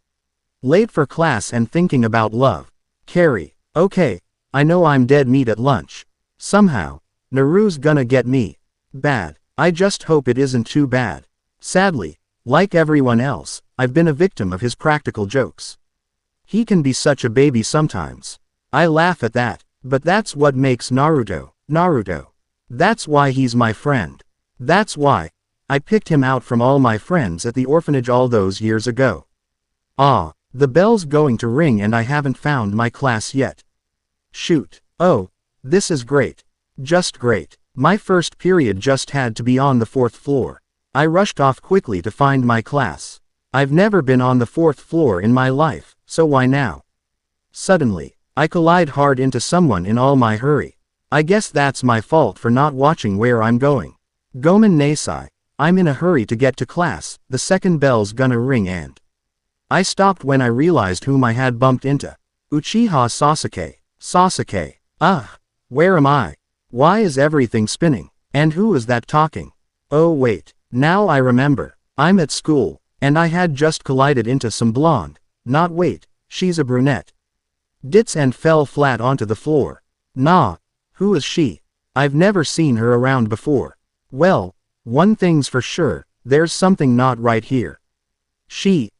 Late for class and thinking about love. Carrie, okay, I know I'm dead meat at lunch. Somehow, Naru's gonna get me. Bad. I just hope it isn't too bad. Sadly, like everyone else, I've been a victim of his practical jokes. He can be such a baby sometimes. I laugh at that, but that's what makes Naruto, Naruto. That's why he's my friend. That's why I picked him out from all my friends at the orphanage all those years ago. Ah, the bell's going to ring and I haven't found my class yet. Shoot. Oh, this is great. Just great. My first period just had to be on the 4th floor. I rushed off quickly to find my class. I've never been on the 4th floor in my life, so why now? Suddenly, I collide hard into someone in all my hurry. I guess that's my fault for not watching where I'm going. Gomen Nasai, I'm in a hurry to get to class, the second bell's gonna ring and I stopped when I realized whom I had bumped into. Uchiha Sasuke. Sasuke. Ugh. Where am I? Why is everything spinning? And who is that talking? Oh wait, now I remember. I'm at school, and I had just collided into some blonde. Not wait, she's a brunette. Dits and fell flat onto the floor. Nah, who is she? I've never seen her around before. Well, one thing's for sure, there's something not right here. She's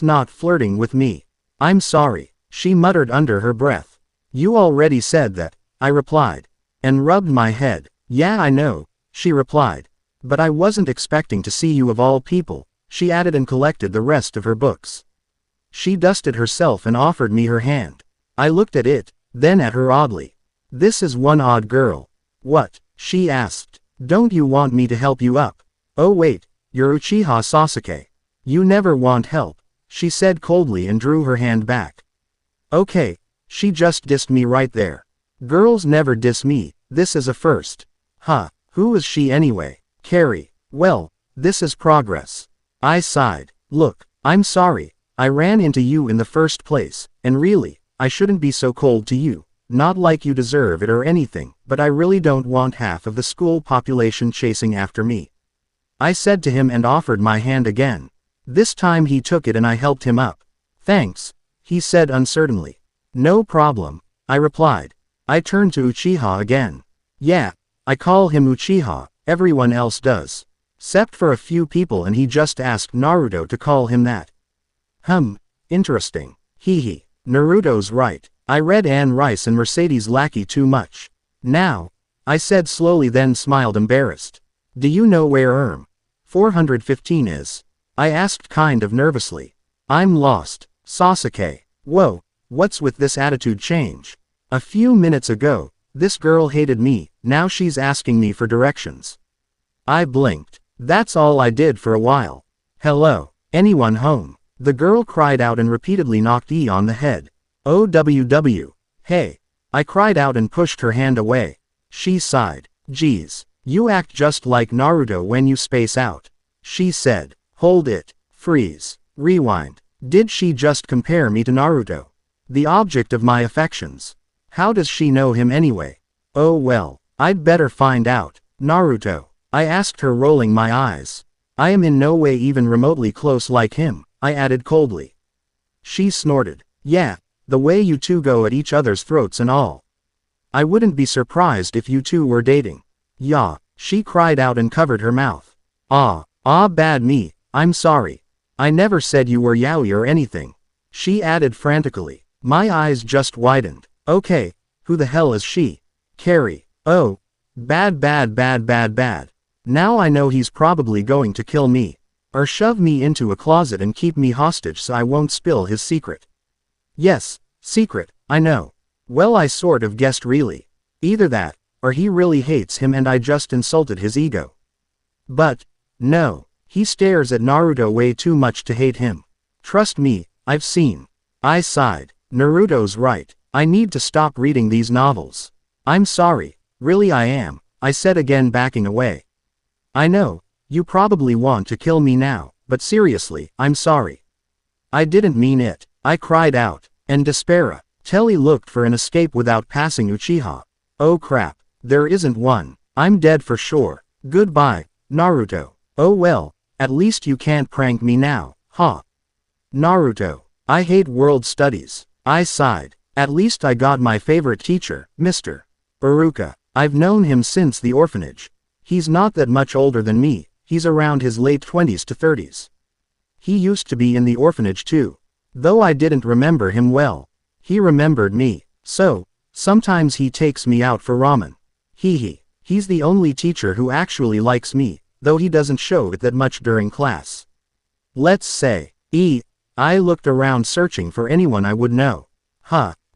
not flirting with me. I'm sorry, she muttered under her breath. You already said that, I replied. And rubbed my head. Yeah, I know, she replied. But I wasn't expecting to see you of all people, she added, and collected the rest of her books. She dusted herself and offered me her hand. I looked at it, then at her oddly. This is one odd girl. What? She asked. Don't you want me to help you up? Oh wait, you're Uchiha Sasuke. You never want help, she said coldly and drew her hand back. Okay, she just dissed me right there. Girls never diss me, this is a first. Huh, who is she anyway? Carrie. Well, this is progress. I sighed. Look, I'm sorry, I ran into you in the first place, and really, I shouldn't be so cold to you. Not like you deserve it or anything, but I really don't want half of the school population chasing after me. I said to him and offered my hand again. This time he took it and I helped him up. Thanks, he said uncertainly. No problem, I replied. I turned to Uchiha again. Yeah, I call him Uchiha, everyone else does. Except for a few people, and he just asked Naruto to call him that. Interesting. Hee. Naruto's right. I read Anne Rice and Mercedes Lackey too much. Now, I said slowly, then smiled embarrassed. Do you know where 415 is? I asked kind of nervously. I'm lost, Sasuke. Whoa, what's with this attitude change? A few minutes ago, this girl hated me, now she's asking me for directions. I blinked. That's all I did for a while. Hello, anyone home? The girl cried out and repeatedly knocked E on the head. OWW. Hey. I cried out and pushed her hand away. She sighed. Geez, you act just like Naruto when you space out. She said. Hold it. Freeze. Rewind. Did she just compare me to Naruto? The object of my affections. How does she know him anyway? Oh well, I'd better find out. Naruto. I asked her, rolling my eyes. I am in no way even remotely close like him, I added coldly. She snorted. Yeah, the way you two go at each other's throats and all. I wouldn't be surprised if you two were dating. Yeah, she cried out and covered her mouth. Bad me, I'm sorry. I never said you were yaoi or anything. She added frantically. My eyes just widened. Okay, who the hell is she? Carrie. Oh. Bad. Now I know he's probably going to kill me. Or shove me into a closet and keep me hostage so I won't spill his secret. Yes, secret, I know. Well, I sort of guessed really. Either that, or he really hates him and I just insulted his ego. But, no, he stares at Naruto way too much to hate him. Trust me, I've seen. I sighed. Naruto's right. I need to stop reading these novels. I'm sorry, really I am, I said again, backing away. I know, you probably want to kill me now, but seriously, I'm sorry. I didn't mean it, I cried out, and despair. Telly looked for an escape without passing Uchiha. Oh crap, there isn't one. I'm dead for sure. Goodbye, Naruto. Oh well, at least you can't prank me now, huh? Naruto. I hate world studies. I sighed. At least I got my favorite teacher, Mr. Iruka. I've known him since the orphanage. He's not that much older than me, he's around his late 20s to 30s. He used to be in the orphanage too. Though I didn't remember him well. He remembered me. So, sometimes he takes me out for ramen. He's the only teacher who actually likes me, though he doesn't show it that much during class. Let's say, I looked around searching for anyone I would know.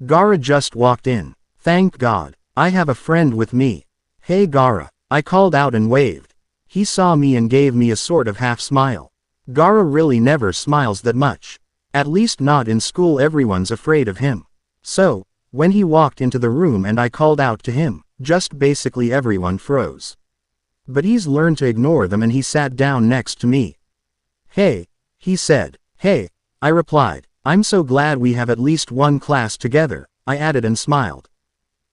Gaara just walked in. Thank God, I have a friend with me. Hey Gaara, I called out and waved. He saw me and gave me a sort of half smile. Gaara really never smiles that much. At least not in school, everyone's afraid of him. So, when he walked into the room and I called out to him, just basically everyone froze. But he's learned to ignore them and he sat down next to me. Hey, he said. Hey, I replied. I'm so glad we have at least one class together, I added and smiled.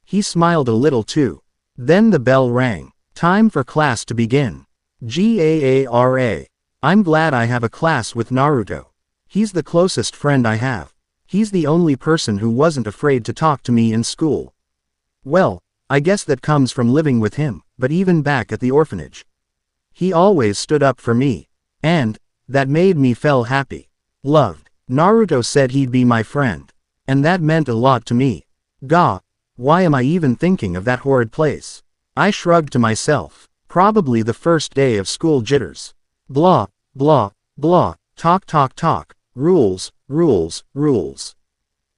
He smiled a little too. Then the bell rang. Time for class to begin. Gaara. I'm glad I have a class with Naruto. He's the closest friend I have. He's the only person who wasn't afraid to talk to me in school. Well, I guess that comes from living with him, but even back at the orphanage. He always stood up for me. And, that made me feel happy. Loved. Naruto said he'd be my friend. And that meant a lot to me. Why am I even thinking of that horrid place? I shrugged to myself. Probably the first day of school jitters. Blah, blah, blah, talk. Rules.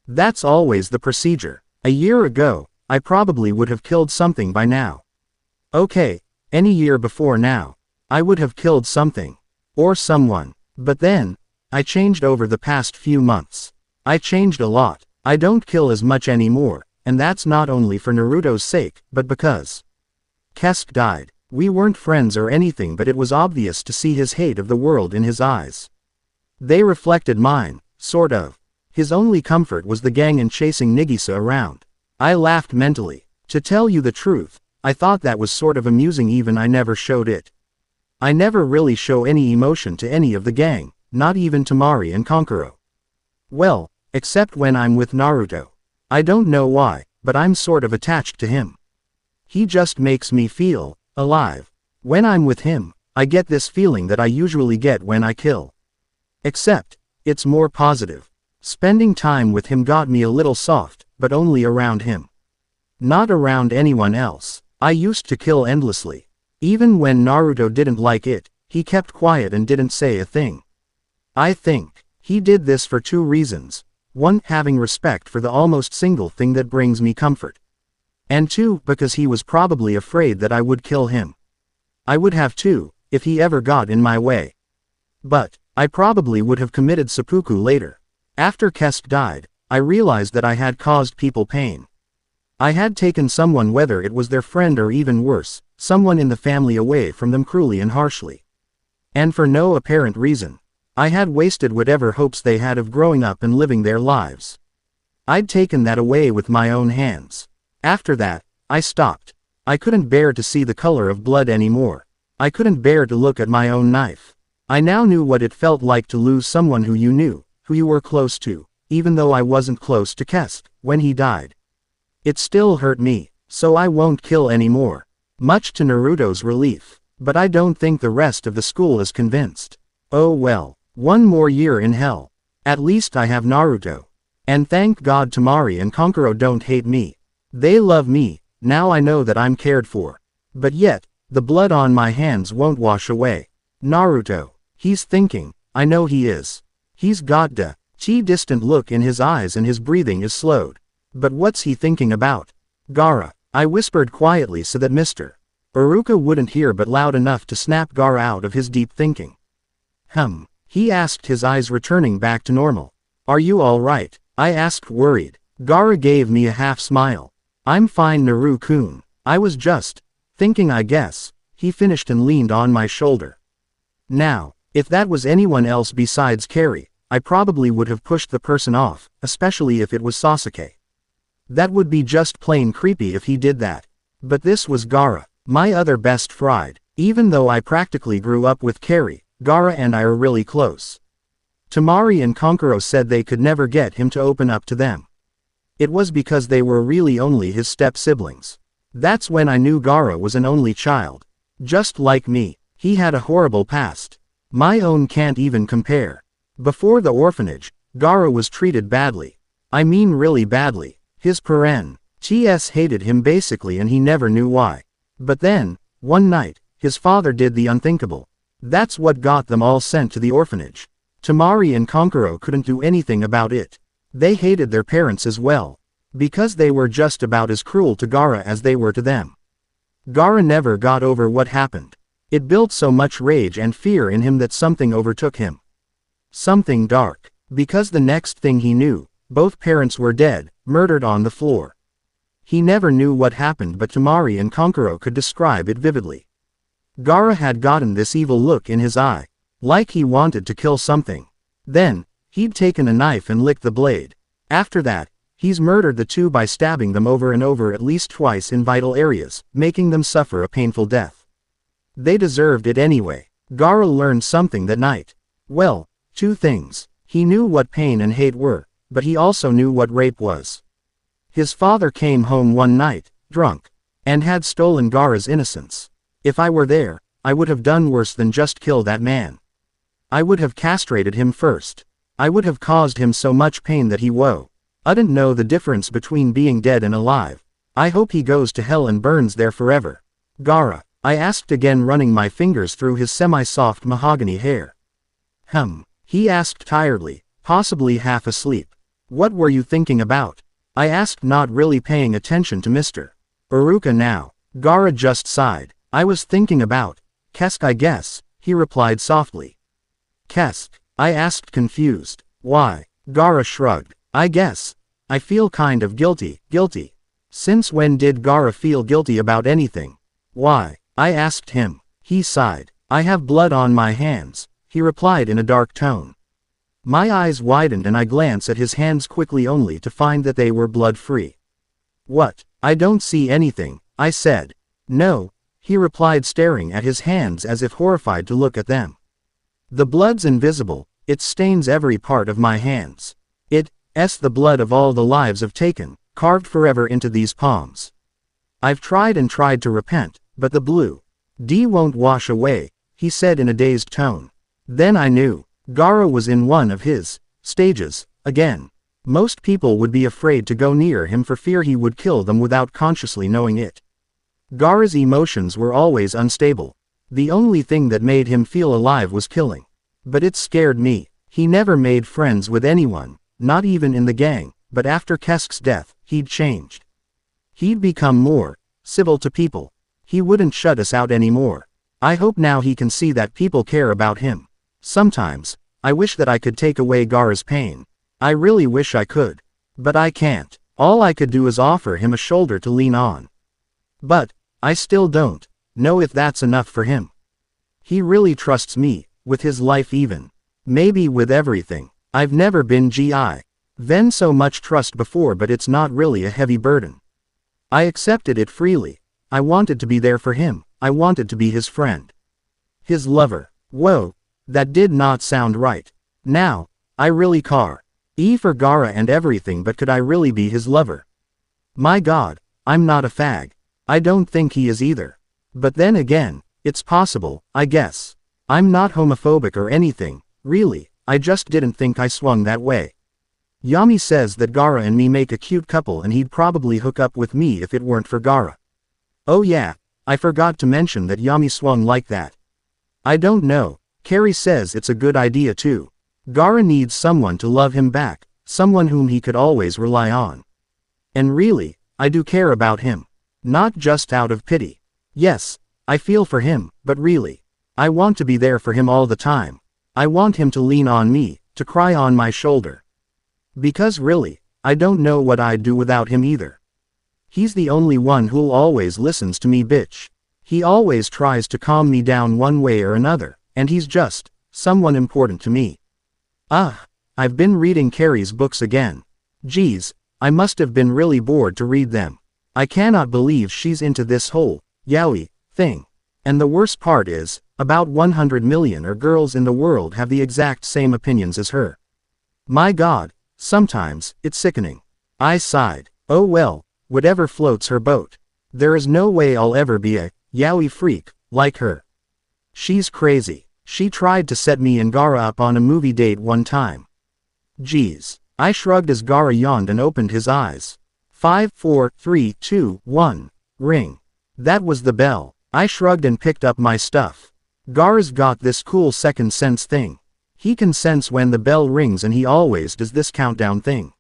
That's always the procedure. A year ago, I probably would have killed something by now. Okay, any year before now, I would have killed something. Or someone. But then, I changed over the past few months. I changed a lot. I don't kill as much anymore, and that's not only for Naruto's sake, but because Kesk died. We weren't friends or anything, but it was obvious to see his hate of the world in his eyes. They reflected mine, sort of. His only comfort was the gang and chasing Nagisa around. I laughed mentally. To tell you the truth, I thought that was sort of amusing, even I never showed it. I never really show any emotion to any of the gang, not even to Mari and Kankuro. Well, except when I'm with Naruto. I don't know why, but I'm sort of attached to him. He just makes me feel alive. When I'm with him, I get this feeling that I usually get when I kill. Except, it's more positive. Spending time with him got me a little soft, but only around him. Not around anyone else. I used to kill endlessly. Even when Naruto didn't like it, he kept quiet and didn't say a thing. I think he did this for two reasons. One, having respect for the almost single thing that brings me comfort. And two, because he was probably afraid that I would kill him. I would have too, if he ever got in my way. But, I probably would have committed seppuku later. After Kesk died, I realized that I had caused people pain. I had taken someone, whether it was their friend or even worse, someone in the family, away from them cruelly and harshly. And for no apparent reason. I had wasted whatever hopes they had of growing up and living their lives. I'd taken that away with my own hands. After that, I stopped. I couldn't bear to see the color of blood anymore. I couldn't bear to look at my own knife. I now knew what it felt like to lose someone who you knew, who you were close to, even though I wasn't close to Kesk, when he died. It still hurt me, so I won't kill anymore. Much to Naruto's relief. But I don't think the rest of the school is convinced. Oh well, one more year in hell. At least I have Naruto. And thank God Temari and Kankuro don't hate me. They love me, now I know that I'm cared for. But yet, the blood on my hands won't wash away. Naruto. He's thinking, I know he is. He's got the distant look in his eyes and his breathing is slowed. But what's he thinking about? Gaara, I whispered quietly so that Mr. Iruka wouldn't hear but loud enough to snap Gaara out of his deep thinking. He asked, his eyes returning back to normal. Are you alright? I asked, worried. Gaara gave me a half smile. I'm fine, Naru-kun. I was just thinking, I guess, he finished and leaned on my shoulder. Now, if that was anyone else besides Carrie, I probably would have pushed the person off, especially if it was Sasuke. That would be just plain creepy if he did that. But this was Gaara, my other best friend. Even though I practically grew up with Carrie, Gaara and I are really close. Temari and Kankuro said they could never get him to open up to them. It was because they were really only his step-siblings. That's when I knew Gaara was an only child. Just like me, he had a horrible past. My own can't even compare. Before the Gaara was treated badly. I mean really badly. His parents hated him basically and he never knew why. But then, one night, his father did the unthinkable. That's what got them all sent to the orphanage. Temari and Kankuro couldn't do anything about it. They hated their parents as well. Because they were just about as cruel to Gaara as they were to them. Gaara never got over what happened. It built so much rage and fear in him that something overtook him. Something dark. Because the next thing he knew, both parents were dead, murdered on the floor. He never knew what happened, but Temari and Kankuro could describe it vividly. Gaara had gotten this evil look in his eye, like he wanted to kill something. Then, he'd taken a knife and licked the blade. After that, he's murdered the two by stabbing them over and over at least twice in vital areas, making them suffer a painful death. They deserved it anyway. Gaara learned something that night. Well, two things. He knew what pain and hate were, but he also knew what rape was. His father came home one night, drunk, and had stolen Gaara's innocence. If I were there, I would have done worse than just kill that man. I would have castrated him first. I would have caused him so much pain that he wouldn't know the difference between being dead and alive. I hope he goes to hell and burns there forever. Gaara, I asked again, running my fingers through his semi-soft mahogany hair. He asked tiredly, possibly half asleep. What were you thinking about? I asked, not really paying attention to Mr. Iruka now. Gaara just sighed. I was thinking about Kesk, I guess, he replied softly. Kesk? I asked, confused. Why? Gaara shrugged. I guess. I feel kind of guilty. Since when did Gaara feel guilty about anything? Why? I asked him. He sighed. I have blood on my hands, he replied in a dark tone. My eyes widened and I glanced at his hands quickly only to find that they were blood-free. What? I don't see anything, I said. No, he replied, staring at his hands as if horrified to look at them. The blood's invisible, it stains every part of my hands. It's the blood of all the lives I've taken, carved forever into these palms. I've tried and tried to repent, but the blood won't wash away, he said in a dazed tone. Then I knew. Gaara was in one of his stages again. Most people would be afraid to go near him for fear he would kill them without consciously knowing it. Gaara's emotions were always unstable. The only thing that made him feel alive was killing. But it scared me. He never made friends with anyone, not even in the gang, but after Kesk's death, he'd changed. He'd become more civil to people. He wouldn't shut us out anymore. I hope now he can see that people care about him. Sometimes, I wish that I could take away Gaara's pain. I really wish I could. But I can't. All I could do is offer him a shoulder to lean on. But, I still don't know if that's enough for him. He really trusts me, with his life even. Maybe with everything. I've never been given so much trust before, but it's not really a heavy burden. I accepted it freely. I wanted to be there for him. I wanted to be his friend. His lover. Whoa. That did not sound right. Now, I really for Gaara and everything, but could I really be his lover? My god, I'm not a fag. I don't think he is either. But then again, it's possible, I guess. I'm not homophobic or anything, really, I just didn't think I swung that way. Yami says that Gaara and me make a cute couple and he'd probably hook up with me if it weren't for Gaara. Oh yeah, I forgot to mention that Yami swung like that. I don't know, Carrie says it's a good idea too. Gaara needs someone to love him back, someone whom he could always rely on. And really, I do care about him. Not just out of pity. Yes, I feel for him, but really, I want to be there for him all the time. I want him to lean on me, to cry on my shoulder. Because really, I don't know what I'd do without him either. He's the only one who'll always listens to me, bitch. He always tries to calm me down one way or another, and he's just someone important to me. I've been reading Carrie's books again. Geez, I must have been really bored to read them. I cannot believe she's into this whole yaoi thing. And the worst part is, about 100 million girls in the world have the exact same opinions as her. My god, sometimes, it's sickening. I sighed. Oh well, whatever floats her boat. There is no way I'll ever be a yaoi freak like her. She's crazy. She tried to set me and Gaara up on a movie date one time. Geez. I shrugged as Gaara yawned and opened his eyes. 5, 4, 3, 2, 1. Ring. That was the bell. I shrugged and picked up my stuff. Gaara's got this cool second sense thing. He can sense when the bell rings and he always does this countdown thing.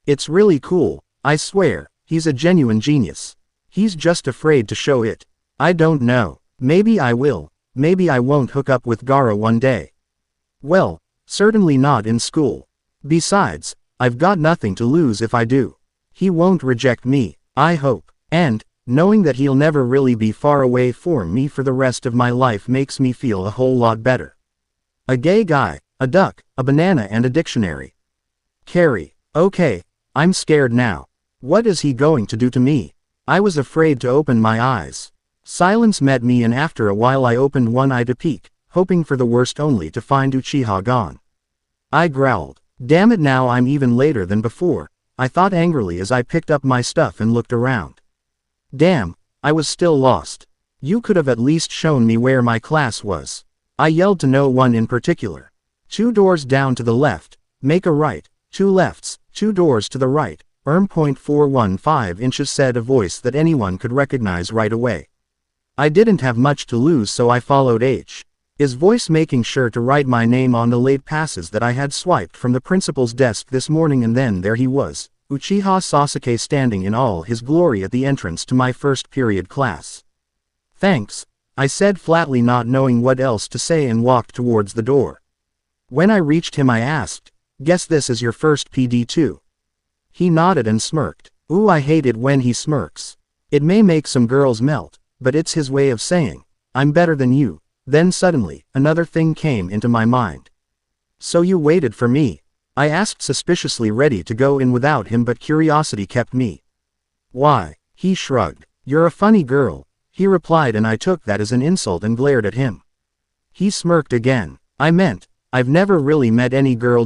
It's really cool, I swear, he's a genuine genius. He's just afraid to show it. I don't know, maybe I will, maybe I won't hook up with Gaara one day. Well, certainly not in school. Besides, I've got nothing to lose if I do. He won't reject me, I hope, and, knowing that he'll never really be far away from me for the rest of my life makes me feel a whole lot better. A gay guy, a duck, a banana and a dictionary. Carrie, okay, I'm scared now. What is he going to do to me? I was afraid to open my eyes. Silence met me and after a while I opened one eye to peek, hoping for the worst only to find Uchiha gone. I growled. Damn it, now I'm even later than before, I thought angrily as I picked up my stuff and looked around. Damn, I was still lost. You could have at least shown me where my class was. I yelled to no one in particular. 2 doors down to the left, make a right, 2 lefts, 2 doors to the right, 0.415 inches, said a voice that anyone could recognize right away. I didn't have much to lose, so I followed his voice, making sure to write my name on the late passes that I had swiped from the principal's desk this morning, and then there he was, Uchiha Sasuke, standing in all his glory at the entrance to my first period class. Thanks, I said flatly, not knowing what else to say, and walked towards the door. When I reached him I asked, guess this is your first PD too? He nodded and smirked. Ooh, I hate it when he smirks. It may make some girls melt, but it's his way of saying, I'm better than you. Then suddenly, another thing came into my mind. So you waited for me? I asked suspiciously, ready to go in without him, but curiosity kept me. Why? He shrugged. You're a funny girl, he replied, and I took that as an insult and glared at him. He smirked again. I meant, I've never really met any girl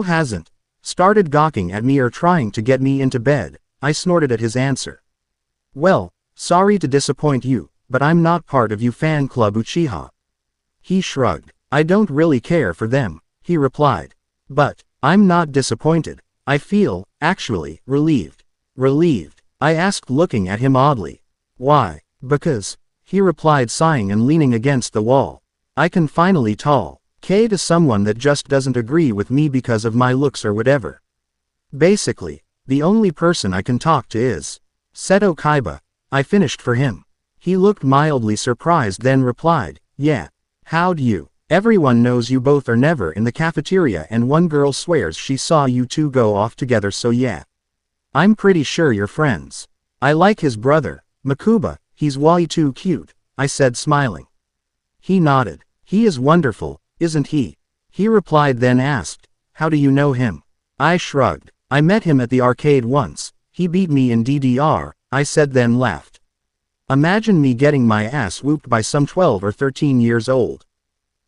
hasn't started gawking at me or trying to get me into bed. I snorted at his answer. Well, sorry to disappoint you, but I'm not part of you fan club Uchiha. He shrugged. I don't really care for them, he replied. But, I'm not disappointed. I feel, actually, relieved. Relieved? I asked, looking at him oddly. Why? Because, he replied, sighing and leaning against the wall. I can finally talk to someone that just doesn't agree with me because of my looks or whatever. Basically, the only person I can talk to is Seto Kaiba. I finished for him. He looked mildly surprised, then replied, yeah. How'd you? Everyone knows you both are never in the cafeteria, and one girl swears she saw you two go off together, so yeah. I'm pretty sure you're friends. I like his brother, Makuba, he's way too cute, I said, smiling. He nodded. He is wonderful, isn't he? He replied, then asked, how do you know him? I shrugged. I met him at the arcade once. He beat me in DDR, I said, then laughed. Imagine me getting my ass whooped by some 12 or 13 years old.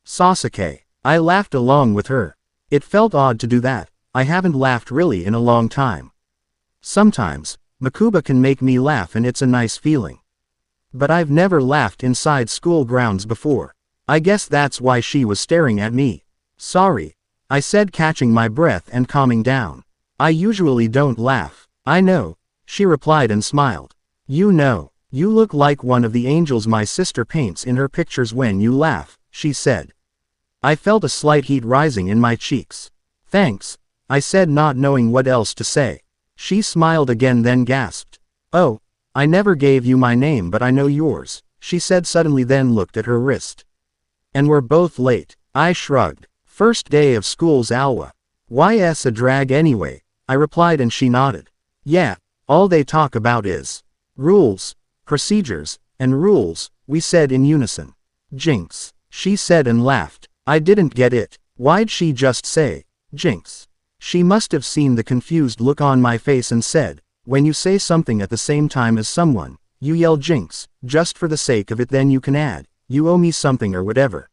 Sasuke. I laughed along with her. It felt odd to do that. I haven't laughed really in a long time. Sometimes, Makuba can make me laugh and it's a nice feeling. But I've never laughed inside school grounds before. I guess that's why she was staring at me. Sorry, I said, catching my breath and calming down. I usually don't laugh. I know, she replied and smiled. You know, you look like one of the angels my sister paints in her pictures when you laugh, she said. I felt a slight heat rising in my cheeks. Thanks, I said, not knowing what else to say. She smiled again then gasped. Oh, I never gave you my name but I know yours, she said suddenly, then looked at her wrist. And we're both late. I shrugged. First day of school's Alwa. Why's a drag anyway? I replied and she nodded. Yeah, all they talk about is rules, procedures, and rules, we said in unison. Jinx, she said and laughed. I didn't get it. Why'd she just say, Jinx? She must have seen the confused look on my face and said, when you say something at the same time as someone, you yell Jinx, just for the sake of it, then you can add, you owe me something or whatever.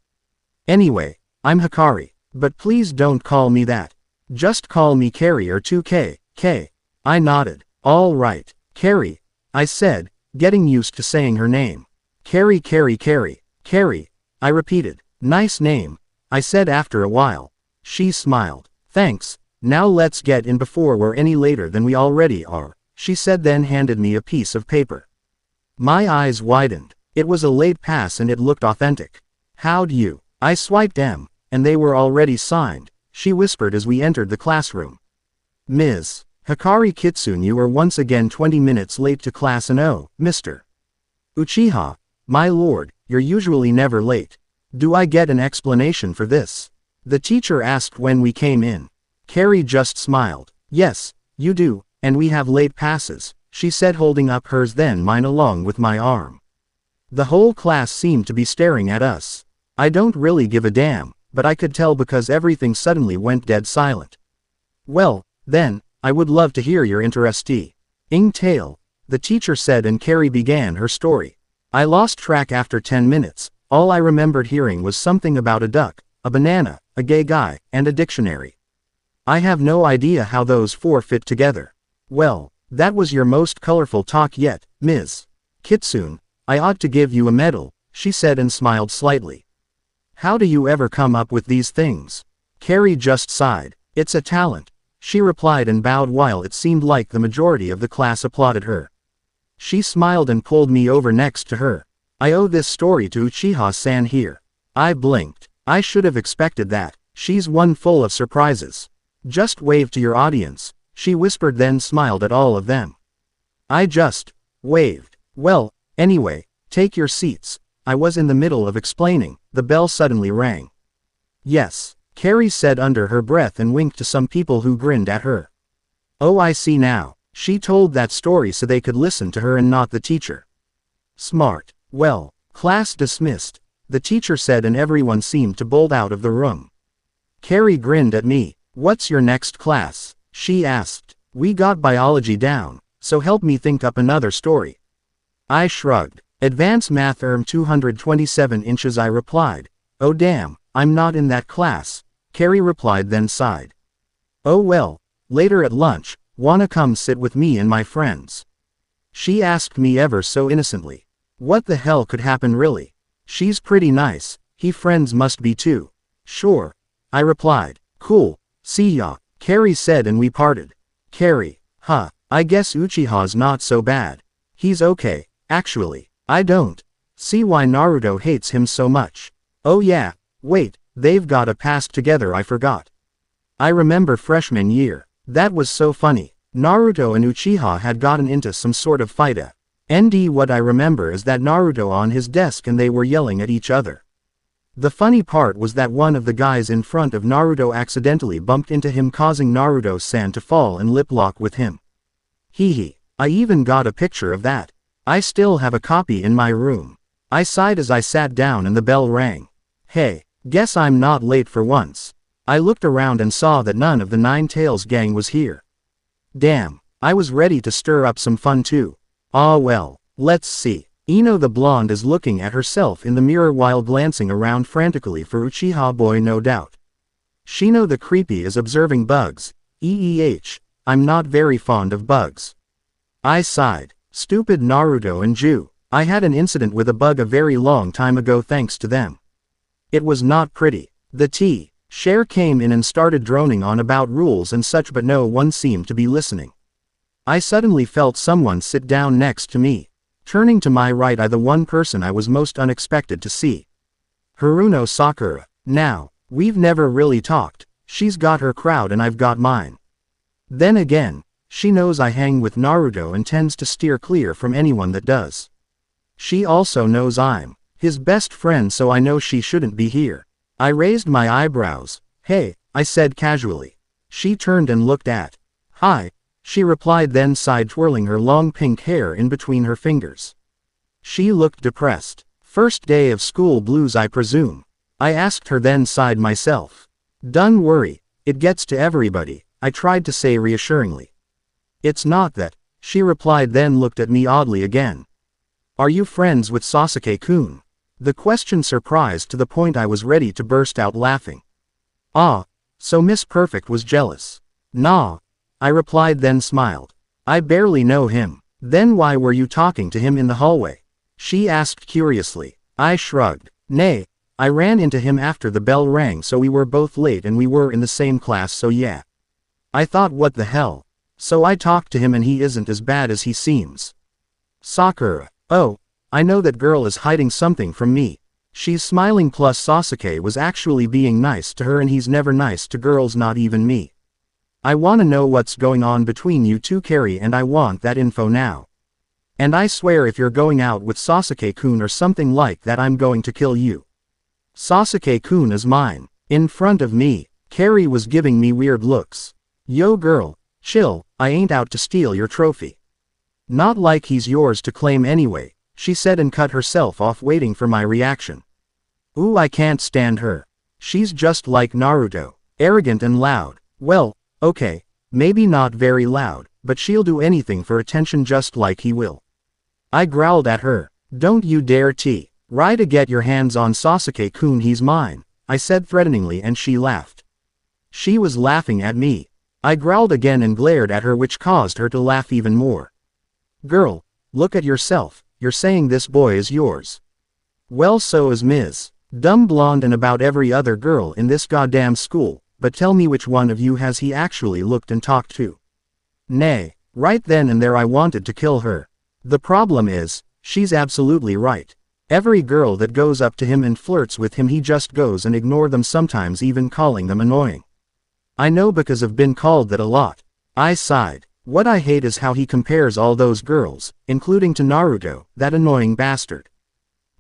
Anyway, I'm Hikari, but please don't call me that. Just call me Carrie or 2K, K. I nodded. All right, Carrie, I said, getting used to saying her name. Carrie, Carrie, Carrie, Carrie, I repeated. Nice name, I said after a while. She smiled. Thanks, now let's get in before we're any later than we already are, she said, then handed me a piece of paper. My eyes widened. It was a late pass and it looked authentic. How'd you? I swiped M, and they were already signed, she whispered as we entered the classroom. Ms. Hikari Kitsune, you are once again 20 minutes late to class, and oh, Mr. Uchiha, my lord, you're usually never late. Do I get an explanation for this? The teacher asked when we came in. Carrie just smiled. Yes, you do, and we have late passes, she said, holding up hers then mine along with my arm. The whole class seemed to be staring at us. I don't really give a damn, but I could tell because everything suddenly went dead silent. Well, then, I would love to hear your interesting tale, the teacher said, and Carrie began her story. I lost track after 10 minutes. All I remembered hearing was something about a duck, a banana, a gay guy, and a dictionary. I have no idea how those four fit together. Well, that was your most colorful talk yet, Ms. Kitsune. I ought to give you a medal, she said and smiled slightly. How do you ever come up with these things? Carrie just sighed. It's a talent, she replied and bowed while it seemed like the majority of the class applauded her. She smiled and pulled me over next to her. I owe this story to Uchiha-san here. I blinked. I should have expected that. She's one full of surprises. Just wave to your audience, she whispered, then smiled at all of them. I just waved. Well, anyway, take your seats. I was in the middle of explaining. The bell suddenly rang. Yes, Carrie said under her breath and winked to some people who grinned at her. Oh, I see now. She told that story so they could listen to her and not the teacher. Smart. Well, class dismissed, the teacher said, and everyone seemed to bolt out of the room. Carrie grinned at me. What's your next class? She asked. We got biology down, so help me think up another story. I shrugged. Advanced Math 227 inches, I replied. Oh damn, I'm not in that class, Carrie replied then sighed. Oh well, later at lunch, wanna come sit with me and my friends? She asked me ever so innocently. What the hell could happen really? She's pretty nice, he friends must be too. Sure, I replied. Cool, see ya, Carrie said, and we parted. Carrie, huh, I guess Uchiha's not so bad. He's okay, actually. I don't see why Naruto hates him so much. Oh yeah, wait, they've got a past together, I forgot. I remember freshman year. That was so funny. Naruto and Uchiha had gotten into some sort of fight. What I remember is that Naruto on his desk and they were yelling at each other. The funny part was that one of the guys in front of Naruto accidentally bumped into him, causing Naruto-san to fall and lip lock with him. Hee. I even got a picture of that. I still have a copy in my room. I sighed as I sat down and the bell rang. Hey, guess I'm not late for once. I looked around and saw that none of the Nine Tails gang was here. Damn, I was ready to stir up some fun too. Ah well, let's see. Ino the blonde is looking at herself in the mirror while glancing around frantically for Uchiha boy no doubt. Shino the creepy is observing bugs. I'm not very fond of bugs. I sighed. Stupid Naruto and Ju. I had an incident with a bug a very long time ago thanks to them. It was not pretty. The Cher came in and started droning on about rules and such but no one seemed to be listening. I suddenly felt someone sit down next to me. Turning to my right the one person I was most unexpected to see. Haruno Sakura. Now, we've never really talked, she's got her crowd and I've got mine. Then again, she knows I hang with Naruto and tends to steer clear from anyone that does. She also knows I'm his best friend so I know she shouldn't be here. I raised my eyebrows. Hey, I said casually. She turned and looked at. Hi. She replied then sighed twirling her long pink hair in between her fingers. She looked depressed. First day of school blues I presume. I asked her then sighed myself. Don't worry, it gets to everybody, I tried to say reassuringly. It's not that, she replied then looked at me oddly again. Are you friends with Sasuke-kun? The question surprised to the point I was ready to burst out laughing. Ah, so Miss Perfect was jealous. Nah. I replied then smiled. I barely know him. Then why were you talking to him in the hallway? She asked curiously. I shrugged. Nay, I ran into him after the bell rang so we were both late and we were in the same class so yeah. I thought what the hell. So I talked to him and he isn't as bad as he seems. Sakura. Oh, I know that girl is hiding something from me. She's smiling plus Sasuke was actually being nice to her and he's never nice to girls not even me. I wanna know what's going on between you two Carrie and I want that info now. And I swear if you're going out with Sasuke-kun or something like that I'm going to kill you. Sasuke-kun is mine. In front of me, Carrie was giving me weird looks. Yo girl, chill, I ain't out to steal your trophy. Not like he's yours to claim anyway, she said and cut herself off waiting for my reaction. Ooh I can't stand her. She's just like Naruto, arrogant and loud. Well, okay, maybe not very loud, but she'll do anything for attention just like he will. I growled at her. Don't you dare try to get your hands on Sasuke-kun, he's mine, I said threateningly and she laughed. She was laughing at me. I growled again and glared at her which caused her to laugh even more. Girl, look at yourself, you're saying this boy is yours. Well so is Ms. Dumb Blonde and about every other girl in this goddamn school. But tell me which one of you has he actually looked and talked to? Nay, right then and there I wanted to kill her. The problem is, she's absolutely right. Every girl that goes up to him and flirts with him he just goes and ignore them sometimes even calling them annoying. I know because I've been called that a lot. I sighed. What I hate is how he compares all those girls, including to Naruto, that annoying bastard.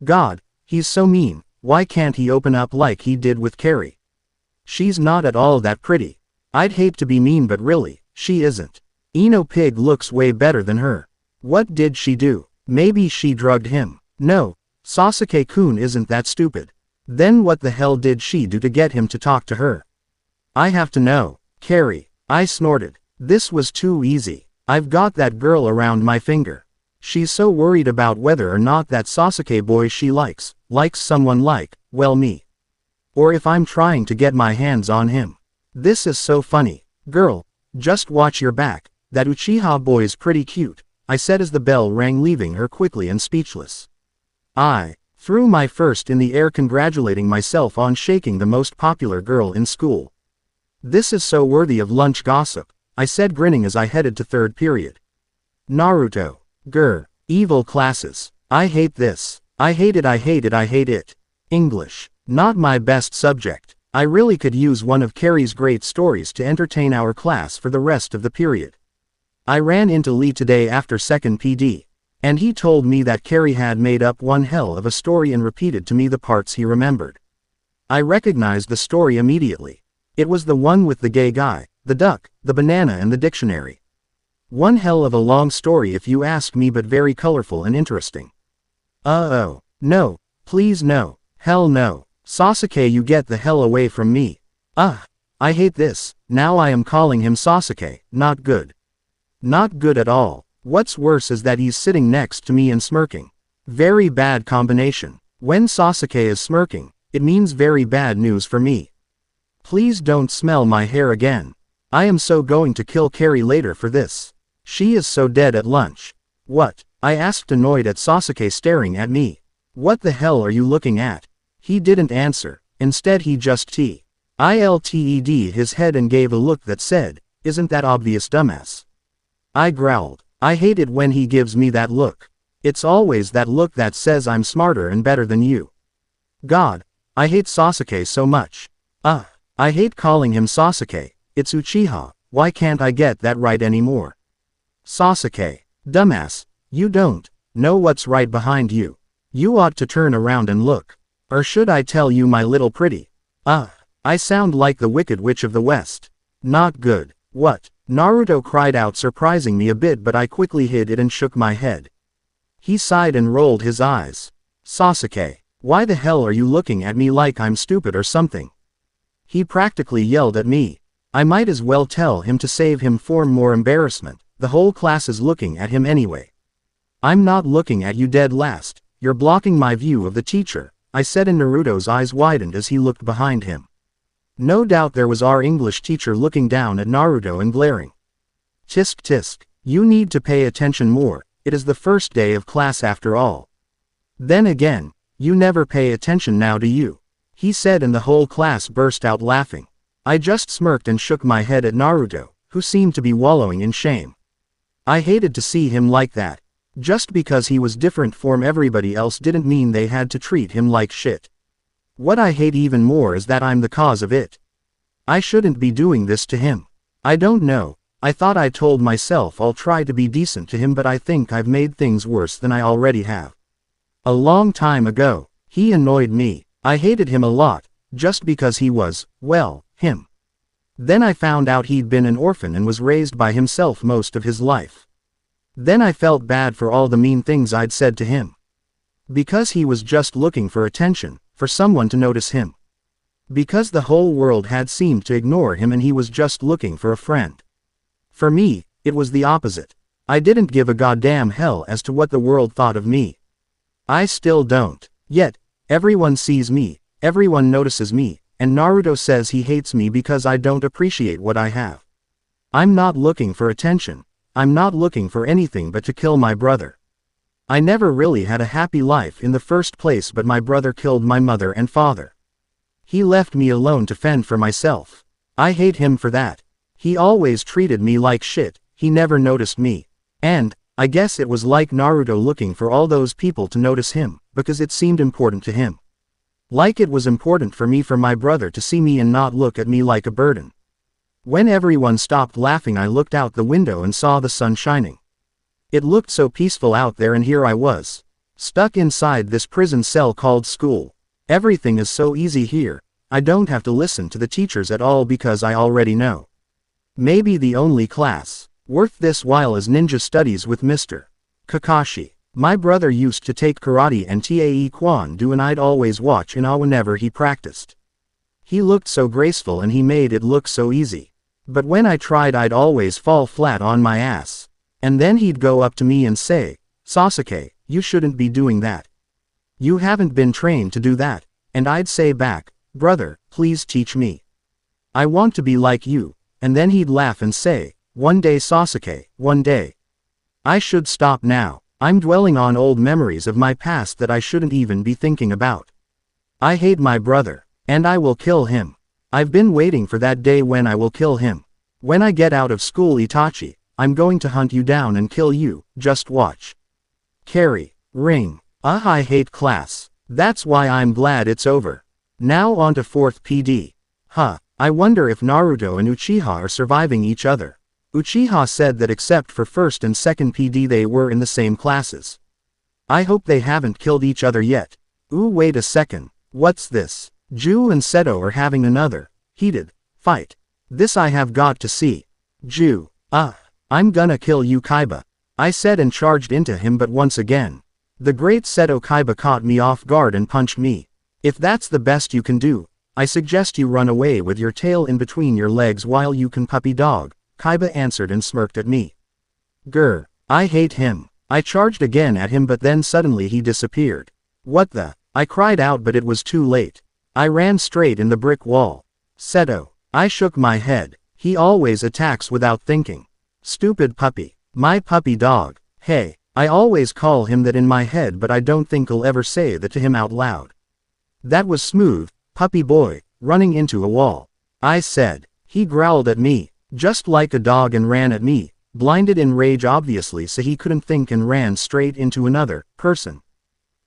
God, he's so mean, why can't he open up like he did with Carrie? She's not at all that pretty. I'd hate to be mean but really, she isn't. Ino Pig looks way better than her. What did she do? Maybe she drugged him. No, Sasuke-kun isn't that stupid. Then what the hell did she do to get him to talk to her? I have to know. Carrie. I snorted. This was too easy. I've got that girl around my finger. She's so worried about whether or not that Sasuke boy she likes someone like, well me. Or if I'm trying to get my hands on him. This is so funny. Girl, just watch your back, that Uchiha boy's pretty cute, I said as the bell rang leaving her quickly and speechless. I threw my fist in the air congratulating myself on shaking the most popular girl in school. This is so worthy of lunch gossip, I said grinning as I headed to third period. Naruto. Grr. Evil classes. I hate this. I hate it I hate it I hate it. English. Not my best subject. I really could use one of Carrie's great stories to entertain our class for the rest of the period. I ran into Lee today after second PD. And he told me that Carrie had made up one hell of a story and repeated to me the parts he remembered. I recognized the story immediately. It was the one with the gay guy, the duck, the banana and the dictionary. One hell of a long story if you ask me but very colorful and interesting. Oh, no, please no, hell no. Sasuke you get the hell away from me. I hate this, now I am calling him Sasuke, not good. Not good at all. What's worse is that he's sitting next to me and smirking. Very bad combination. When Sasuke is smirking, it means very bad news for me. Please don't smell my hair again. I am so going to kill Carrie later for this. She is so dead at lunch. What? I asked, annoyed at Sasuke staring at me. What the hell are you looking at? He didn't answer. Instead he just tilted his head and gave a look that said, "Isn't that obvious, dumbass?" I growled. I hate it when he gives me that look. It's always that look that says I'm smarter and better than you. God, I hate Sasuke so much. I hate calling him Sasuke. It's Uchiha. Why can't I get that right anymore? Sasuke. Dumbass, you don't know what's right behind you. You ought to turn around and look. Or should I tell you, my little pretty? I sound like the Wicked Witch of the West. Not good. What? Naruto cried out, surprising me a bit, but I quickly hid it and shook my head. He sighed and rolled his eyes. Sasuke, why the hell are you looking at me like I'm stupid or something? He practically yelled at me. I might as well tell him to save him from more embarrassment. The whole class is looking at him anyway. I'm not looking at you, dead last. You're blocking my view of the teacher, I said, and Naruto's eyes widened as he looked behind him. No doubt there was our English teacher looking down at Naruto and glaring. Tisk tisk, you need to pay attention more, it is the first day of class after all. Then again, you never pay attention now, do you? He said, and the whole class burst out laughing. I just smirked and shook my head at Naruto, who seemed to be wallowing in shame. I hated to see him like that. Just because he was different from everybody else didn't mean they had to treat him like shit. What I hate even more is that I'm the cause of it. I shouldn't be doing this to him. I don't know, I thought I told myself I'll try to be decent to him, but I think I've made things worse than I already have. A long time ago, he annoyed me. I hated him a lot, just because he was, well, him. Then I found out he'd been an orphan and was raised by himself most of his life. Then I felt bad for all the mean things I'd said to him. Because he was just looking for attention, for someone to notice him. Because the whole world had seemed to ignore him and he was just looking for a friend. For me, it was the opposite. I didn't give a goddamn hell as to what the world thought of me. I still don't. Yet, everyone sees me, everyone notices me, and Naruto says he hates me because I don't appreciate what I have. I'm not looking for attention. I'm not looking for anything but to kill my brother. I never really had a happy life in the first place, but my brother killed my mother and father. He left me alone to fend for myself. I hate him for that. He always treated me like shit, he never noticed me. And, I guess it was like Naruto looking for all those people to notice him, because it seemed important to him. Like it was important for me for my brother to see me and not look at me like a burden. When everyone stopped laughing, I looked out the window and saw the sun shining. It looked so peaceful out there, and here I was, stuck inside this prison cell called school. Everything is so easy here. I don't have to listen to the teachers at all because I already know. Maybe the only class worth this while is ninja studies with Mr. Kakashi. My brother used to take karate and taekwondo, and I'd always watch in awe whenever he practiced. He looked so graceful and he made it look so easy. But when I tried, I'd always fall flat on my ass. And then he'd go up to me and say, "Sasuke, you shouldn't be doing that. You haven't been trained to do that." And I'd say back, "Brother, please teach me. I want to be like you." And then he'd laugh and say, "One day, Sasuke, one day." I should stop now. I'm dwelling on old memories of my past that I shouldn't even be thinking about. I hate my brother, and I will kill him. I've been waiting for that day when I will kill him. When I get out of school, Itachi, I'm going to hunt you down and kill you, just watch. Carry, ring. I hate class. That's why I'm glad it's over. Now on to 4th PD. I wonder if Naruto and Uchiha are surviving each other. Uchiha said that except for 1st and 2nd PD they were in the same classes. I hope they haven't killed each other yet. Ooh, wait a second. What's this? Ju and Seto are having another heated fight. This I have got to see. Ju, I'm gonna kill you, Kaiba, I said and charged into him, but once again, the great Seto Kaiba caught me off guard and punched me. If that's the best you can do, I suggest you run away with your tail in between your legs while you can puppy dog, Kaiba answered and smirked at me. Grr, I hate him. I charged again at him, but then suddenly he disappeared. What the? I cried out, but it was too late. I ran straight in the brick wall. Seto. I shook my head. He always attacks without thinking. Stupid puppy. My puppy dog. Hey. I always call him that in my head, but I don't think I'll ever say that to him out loud. That was smooth, puppy boy, running into a wall. I said. He growled at me, just like a dog, and ran at me, blinded in rage obviously, so he couldn't think, and ran straight into another person.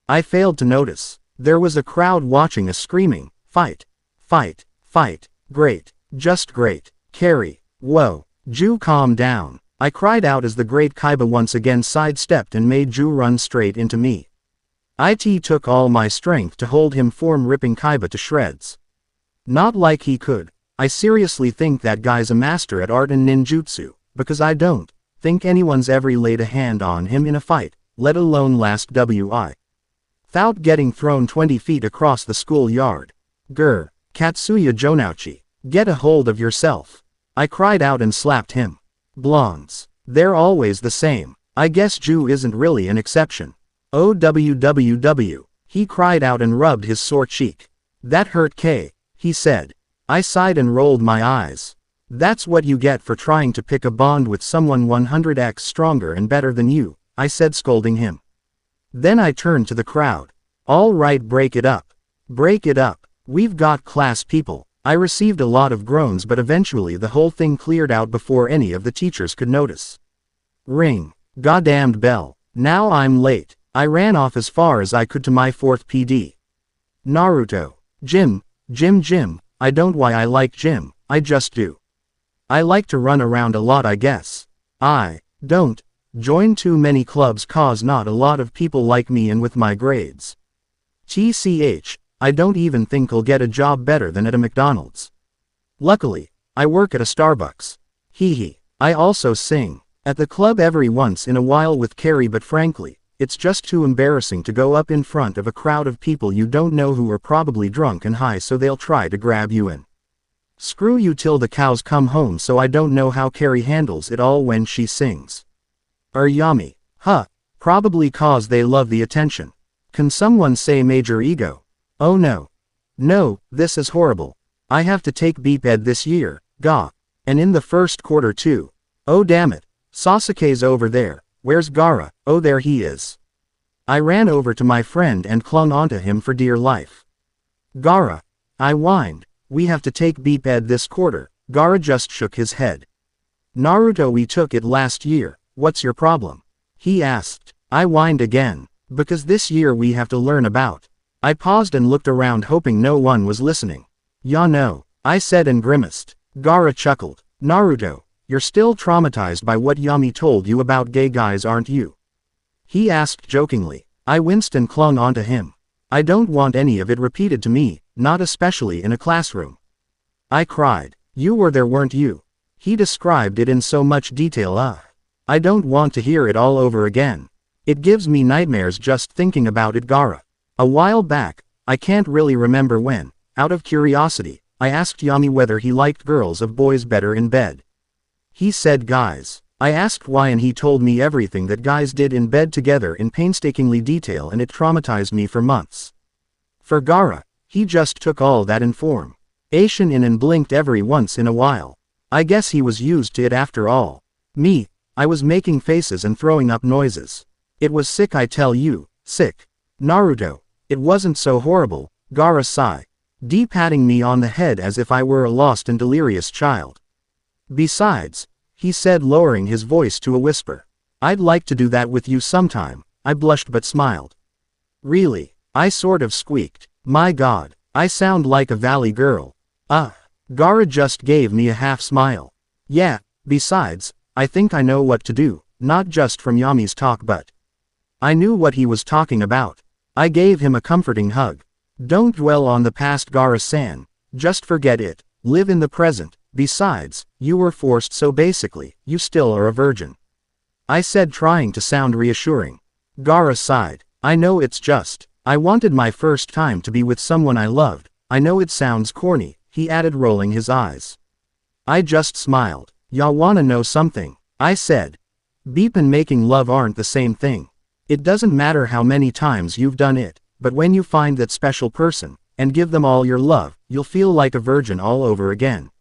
I failed to notice. There was a crowd watching us screaming, fight, fight, fight, great, just great, Carrie, whoa, Ju, calm down. I cried out as the great Kaiba once again sidestepped and made Ju run straight into me. It took all my strength to hold him from ripping Kaiba to shreds. Not like he could. I seriously think that guy's a master at art and ninjutsu, because I don't think anyone's ever laid a hand on him in a fight, let alone last wi. Without getting thrown 20 feet across the schoolyard. Grr, Katsuya Jonouchi, get a hold of yourself. I cried out and slapped him. Blondes. They're always the same. I guess Ju isn't really an exception. OWWW. He cried out and rubbed his sore cheek. That hurt, K, he said. I sighed and rolled my eyes. That's what you get for trying to pick a bond with someone 100x stronger and better than you, I said, scolding him. Then I turned to the crowd. All right, break it up. Break it up. We've got class, people. I received a lot of groans, but eventually the whole thing cleared out before any of the teachers could notice. Ring. Goddamned bell. Now I'm late. I ran off as far as I could to my 4th PD. Naruto. Gym. I don't why I like gym, I just do. I like to run around a lot, I guess. I don't join too many clubs cause not a lot of people like me, and with my grades. TCH, I don't even think I'll get a job better than at a McDonald's. Luckily, I work at a Starbucks. Hee. I also sing at the club every once in a while with Carrie, but frankly, it's just too embarrassing to go up in front of a crowd of people you don't know who are probably drunk and high, so they'll try to grab you and screw you till the cows come home. So I don't know how Carrie handles it all when she sings. Yummy. Probably cause they love the attention. Can someone say major ego? Oh no. No, this is horrible. I have to take BPED this year, gah. And in the first quarter too. Oh damn it. Sasuke's over there. Where's Gaara? Oh, there he is. I ran over to my friend and clung onto him for dear life. Gaara. I whined. We have to take BPED this quarter. Gaara just shook his head. Naruto, we took it last year. What's your problem? He asked. I whined again. Because this year we have to learn about. I paused and looked around, hoping no one was listening. Ya no, I said and grimaced. Gaara chuckled. Naruto, you're still traumatized by what Yami told you about gay guys, aren't you? He asked jokingly. I winced and clung onto him. I don't want any of it repeated to me, not especially in a classroom. I cried. You were there, weren't you? He described it in so much detail. I don't want to hear it all over again. It gives me nightmares just thinking about it. Gaara. A while back, I can't really remember when, out of curiosity, I asked Yami whether he liked girls or boys better in bed. He said guys. I asked why, and he told me everything that guys did in bed together in painstakingly detail, and it traumatized me for months. For Gaara, he just took all that information in and blinked every once in a while. I guess he was used to it after all. Me, I was making faces and throwing up noises. It was sick, I tell you, sick. Naruto, it wasn't so horrible, Gaara sighed, patting me on the head as if I were a lost and delirious child. Besides, he said, lowering his voice to a whisper, I'd like to do that with you sometime. I blushed but smiled. Really? I sort of squeaked. My God, I sound like a valley girl. Gaara just gave me a half smile. Yeah, besides, I think I know what to do, not just from Yami's talk, but I knew what he was talking about. I gave him a comforting hug. Don't dwell on the past, Gaara-san. Just forget it. Live in the present. Besides, you were forced, so basically, you still are a virgin. I said, trying to sound reassuring. Gaara sighed. I know, it's just, I wanted my first time to be with someone I loved. I know it sounds corny, he added, rolling his eyes. I just smiled. Ya wanna know something? I said. Beep and making love aren't the same thing. It doesn't matter how many times you've done it, but when you find that special person, and give them all your love, you'll feel like a virgin all over again.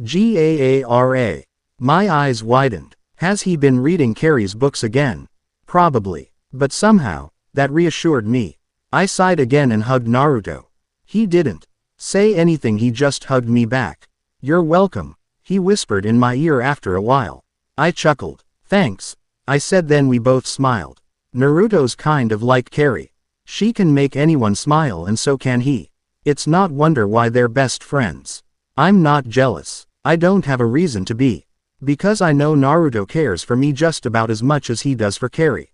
GAARA. My eyes widened. Has he been reading Carrie's books again? Probably. But somehow, that reassured me. I sighed again and hugged Naruto. He didn't say anything, he just hugged me back. You're welcome, he whispered in my ear after a while. I chuckled. Thanks, I said, then we both smiled. Naruto's kind of like Carrie. She can make anyone smile and so can he. It's not wonder why they're best friends. I'm not jealous. I don't have a reason to be. Because I know Naruto cares for me just about as much as he does for Carrie.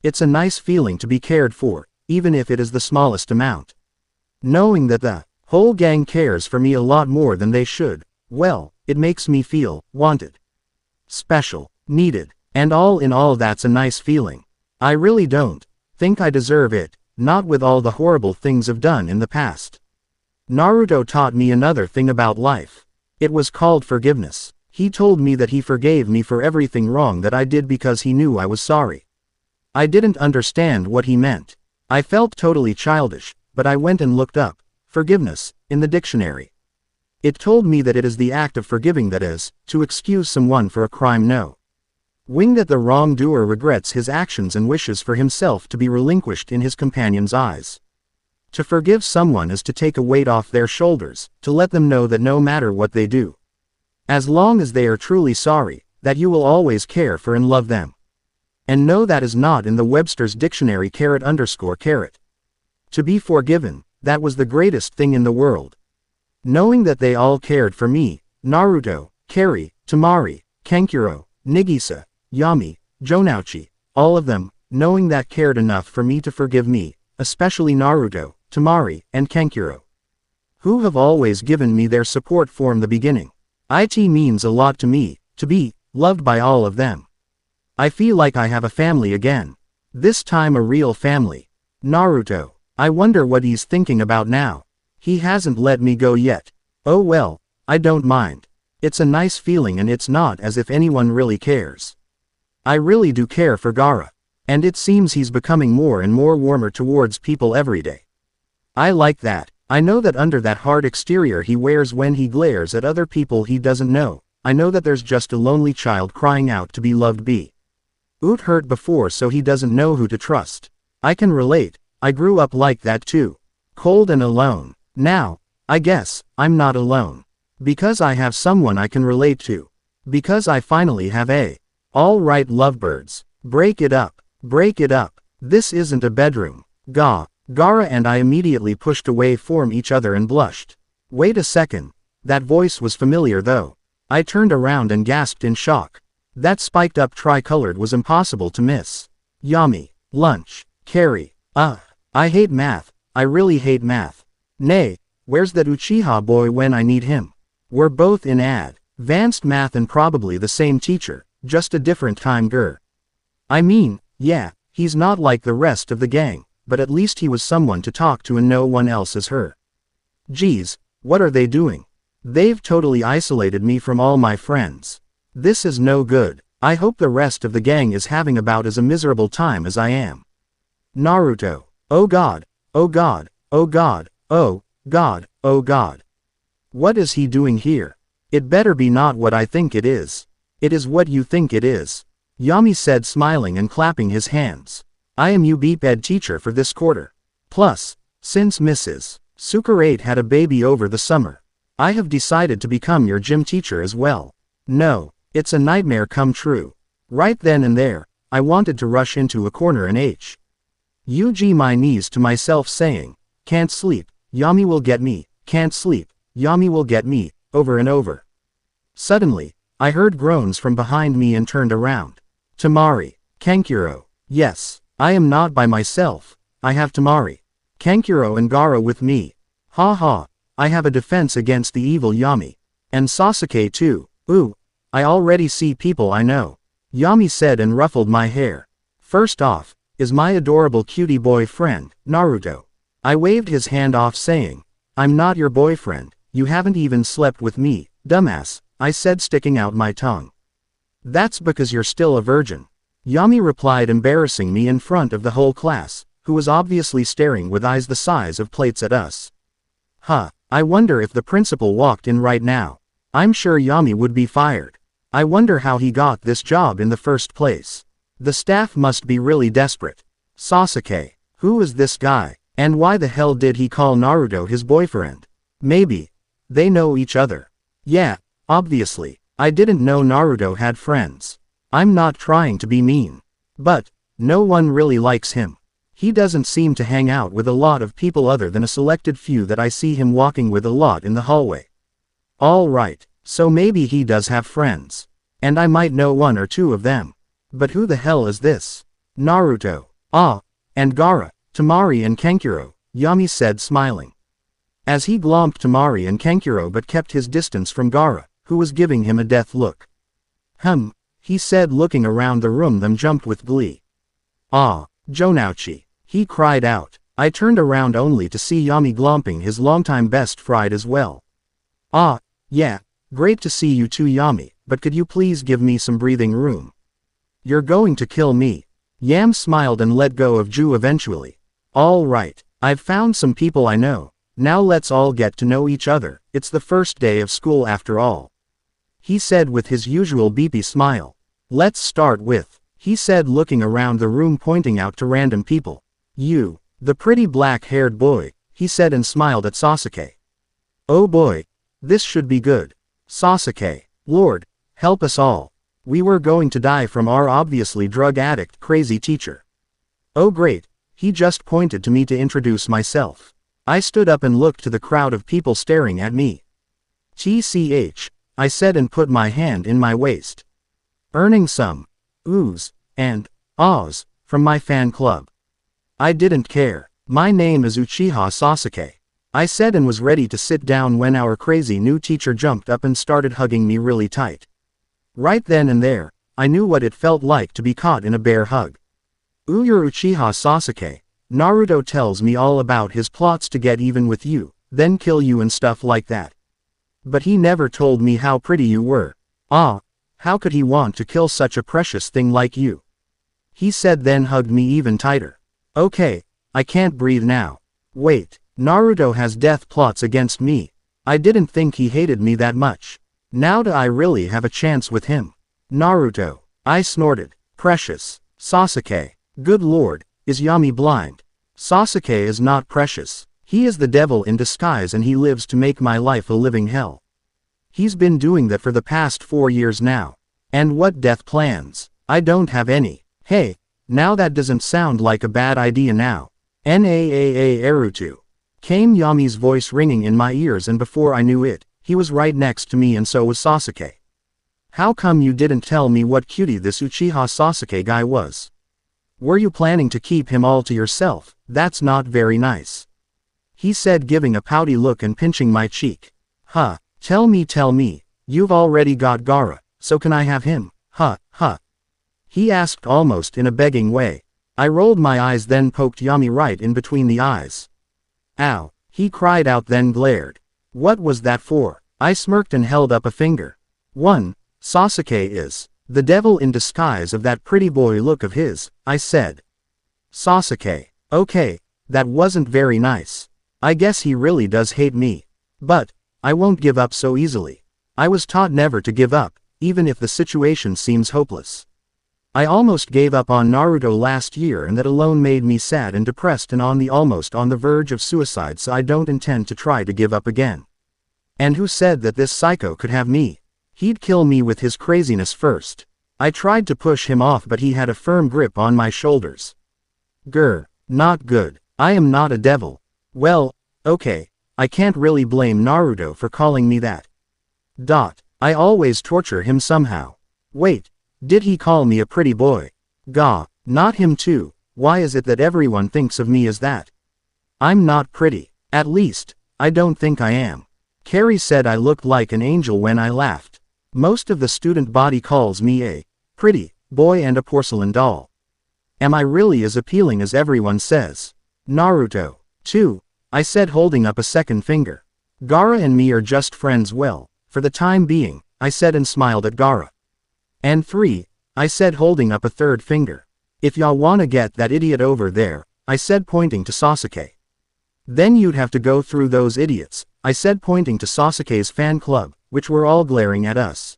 It's a nice feeling to be cared for, even if it is the smallest amount. Knowing that the whole gang cares for me a lot more than they should, well, it makes me feel wanted, special, needed, and all in all that's a nice feeling. I really don't think I deserve it, not with all the horrible things I've done in the past. Naruto taught me another thing about life. It was called forgiveness. He told me that he forgave me for everything wrong that I did because he knew I was sorry. I didn't understand what he meant. I felt totally childish, but I went and looked up forgiveness in the dictionary. It told me that it is the act of forgiving, that is, to excuse someone for a crime knowing that the wrongdoer regrets his actions and wishes for himself to be relinquished in his companion's eyes. To forgive someone is to take a weight off their shoulders, to let them know that no matter what they do, as long as they are truly sorry, that you will always care for and love them. And no, that is not in the Webster's dictionary _. To be forgiven, that was the greatest thing in the world. Knowing that they all cared for me, Naruto, Carrie, Temari, Kankuro, Nagisa, Yami, Jonouchi, all of them, knowing that cared enough for me to forgive me, especially Naruto, Temari, and Kankuro, who have always given me their support from the beginning. It means a lot to me, to be loved by all of them. I feel like I have a family again. This time a real family. Naruto. I wonder what he's thinking about now. He hasn't let me go yet. Oh well, I don't mind. It's a nice feeling and it's not as if anyone really cares. I really do care for Gaara. And it seems he's becoming more and more warmer towards people every day. I like that. I know that under that hard exterior he wears when he glares at other people he doesn't know, I know that there's just a lonely child crying out to be loved. Oot hurt before, so he doesn't know who to trust. I can relate. I grew up like that too. Cold and alone. Now, I guess, I'm not alone. Because I have someone I can relate to. Because I finally have a. Alright lovebirds. Break it up. Break it up. This isn't a bedroom. Gaara and I immediately pushed away from each other and blushed. Wait a second. That voice was familiar though. I turned around and gasped in shock. That spiked up tricolored was impossible to miss. Yami. Lunch. Carrie. I hate math. I really hate math. Nay, where's that Uchiha boy when I need him? We're both in advanced math and probably the same teacher, just a different time. I mean, yeah, he's not like the rest of the gang, but at least he was someone to talk to and no one else is her. Geez, what are they doing? They've totally isolated me from all my friends. This is no good. I hope the rest of the gang is having about as a miserable time as I am. Naruto. Oh god. Oh god. Oh god. Oh god. Oh god. What is he doing here? It better be not what I think it is. It is what you think it is. Yami said, smiling and clapping his hands. I am your BPED teacher for this quarter. Plus, since Mrs. Tsukurate had a baby over the summer, I have decided to become your gym teacher as well. No, it's a nightmare come true. Right then and there, I wanted to rush into a corner and UG my knees to myself saying, can't sleep, Yami will get me, can't sleep, Yami will get me, over and over. Suddenly, I heard groans from behind me and turned around. Temari. Kankuro. Yes, I am not by myself, I have Temari, Kankuro and Gaara with me. Ha ha, I have a defense against the evil Yami. And Sasuke too. Ooh, I already see people I know. Yami said and ruffled my hair. First off, is my adorable cutie boyfriend, Naruto. I waved his hand off saying, I'm not your boyfriend, you haven't even slept with me, dumbass, I said, sticking out my tongue. That's because you're still a virgin. Yami replied, embarrassing me in front of the whole class, who was obviously staring with eyes the size of plates at us. I wonder if the principal walked in right now. I'm sure Yami would be fired. I wonder how he got this job in the first place. The staff must be really desperate. Sasuke, who is this guy, and why the hell did he call Naruto his boyfriend? Maybe they know each other. Yeah, obviously. I didn't know Naruto had friends. I'm not trying to be mean. But no one really likes him. He doesn't seem to hang out with a lot of people other than a selected few that I see him walking with a lot in the hallway. Alright, so maybe he does have friends. And I might know one or two of them. But who the hell is this? Naruto. And Gaara, Temari and Kankuro, Yami said, smiling. As he glomped Temari and Kankuro but kept his distance from Gaara, who was giving him a death look. He said, looking around the room, then jumped with glee. Jonouchi, he cried out. I turned around only to see Yami glomping his longtime best friend as well. Yeah, great to see you too, Yami, but could you please give me some breathing room? You're going to kill me. Yam smiled and let go of Ju eventually. All right, I've found some people I know. Now let's all get to know each other. It's the first day of school after all. He said with his usual beepy smile. Let's start with, he said, looking around the room, pointing out to random people. You, the pretty black-haired boy, he said, and smiled at Sasuke. Oh boy, this should be good. Sasuke, Lord, help us all. We were going to die from our obviously drug addict crazy teacher. Oh great, he just pointed to me to introduce myself. I stood up and looked to the crowd of people staring at me. TCH, I said, and put my hand in my waist. Earning some oohs and ahs from my fan club. I didn't care. My name is Uchiha Sasuke, I said, and was ready to sit down when our crazy new teacher jumped up and started hugging me really tight. Right then and there, I knew what it felt like to be caught in a bear hug. Ooh, you're Uchiha Sasuke. Naruto tells me all about his plots to get even with you, then kill you and stuff like that. But he never told me how pretty you were. How could he want to kill such a precious thing like you? He said, then hugged me even tighter. Okay, I can't breathe now. Wait, Naruto has death plots against me. I didn't think he hated me that much. Now do I really have a chance with him? Naruto, I snorted. Precious. Sasuke. Good lord, is Yami blind? Sasuke is not precious. He is the devil in disguise, and he lives to make my life a living hell. He's been doing that for the past 4 years now. And what death plans? I don't have any. Hey, now that doesn't sound like a bad idea now. NARUTO. Came Yami's voice ringing in my ears, and before I knew it, he was right next to me, and so was Sasuke. How come you didn't tell me what cutie this Uchiha Sasuke guy was? Were you planning to keep him all to yourself? That's not very nice. He said, giving a pouty look and pinching my cheek. Tell me, you've already got Gaara, so can I have him? He asked almost in a begging way. I rolled my eyes, then poked Yami right in between the eyes. Ow, he cried out, then glared. What was that for? I smirked and held up a finger. Sasuke is the devil in disguise of that pretty boy look of his, I said. Sasuke. Okay, that wasn't very nice. I guess he really does hate me. But I won't give up so easily. I was taught never to give up, even if the situation seems hopeless. I almost gave up on Naruto last year, and that alone made me sad and depressed and almost on the verge of suicide, so I don't intend to try to give up again. And who said that this psycho could have me? He'd kill me with his craziness first. I tried to push him off, but he had a firm grip on my shoulders. Grr, not good. I am not a devil. Well, okay, I can't really blame Naruto for calling me that. I always torture him somehow. Wait, did he call me a pretty boy? Gah, not him too. Why is it that everyone thinks of me as that? I'm not pretty. At least, I don't think I am. Carrie said I looked like an angel when I laughed. Most of the student body calls me a pretty boy and a porcelain doll. Am I really as appealing as everyone says? Naruto, too, I said, holding up a second finger. Gaara and me are just friends. Well, for the time being, I said, and smiled at Gaara. And 3, I said holding up a third finger. If y'all wanna get that idiot over there, I said pointing to Sasuke. Then you'd have to go through those idiots, I said pointing to Sasuke's fan club, which were all glaring at us.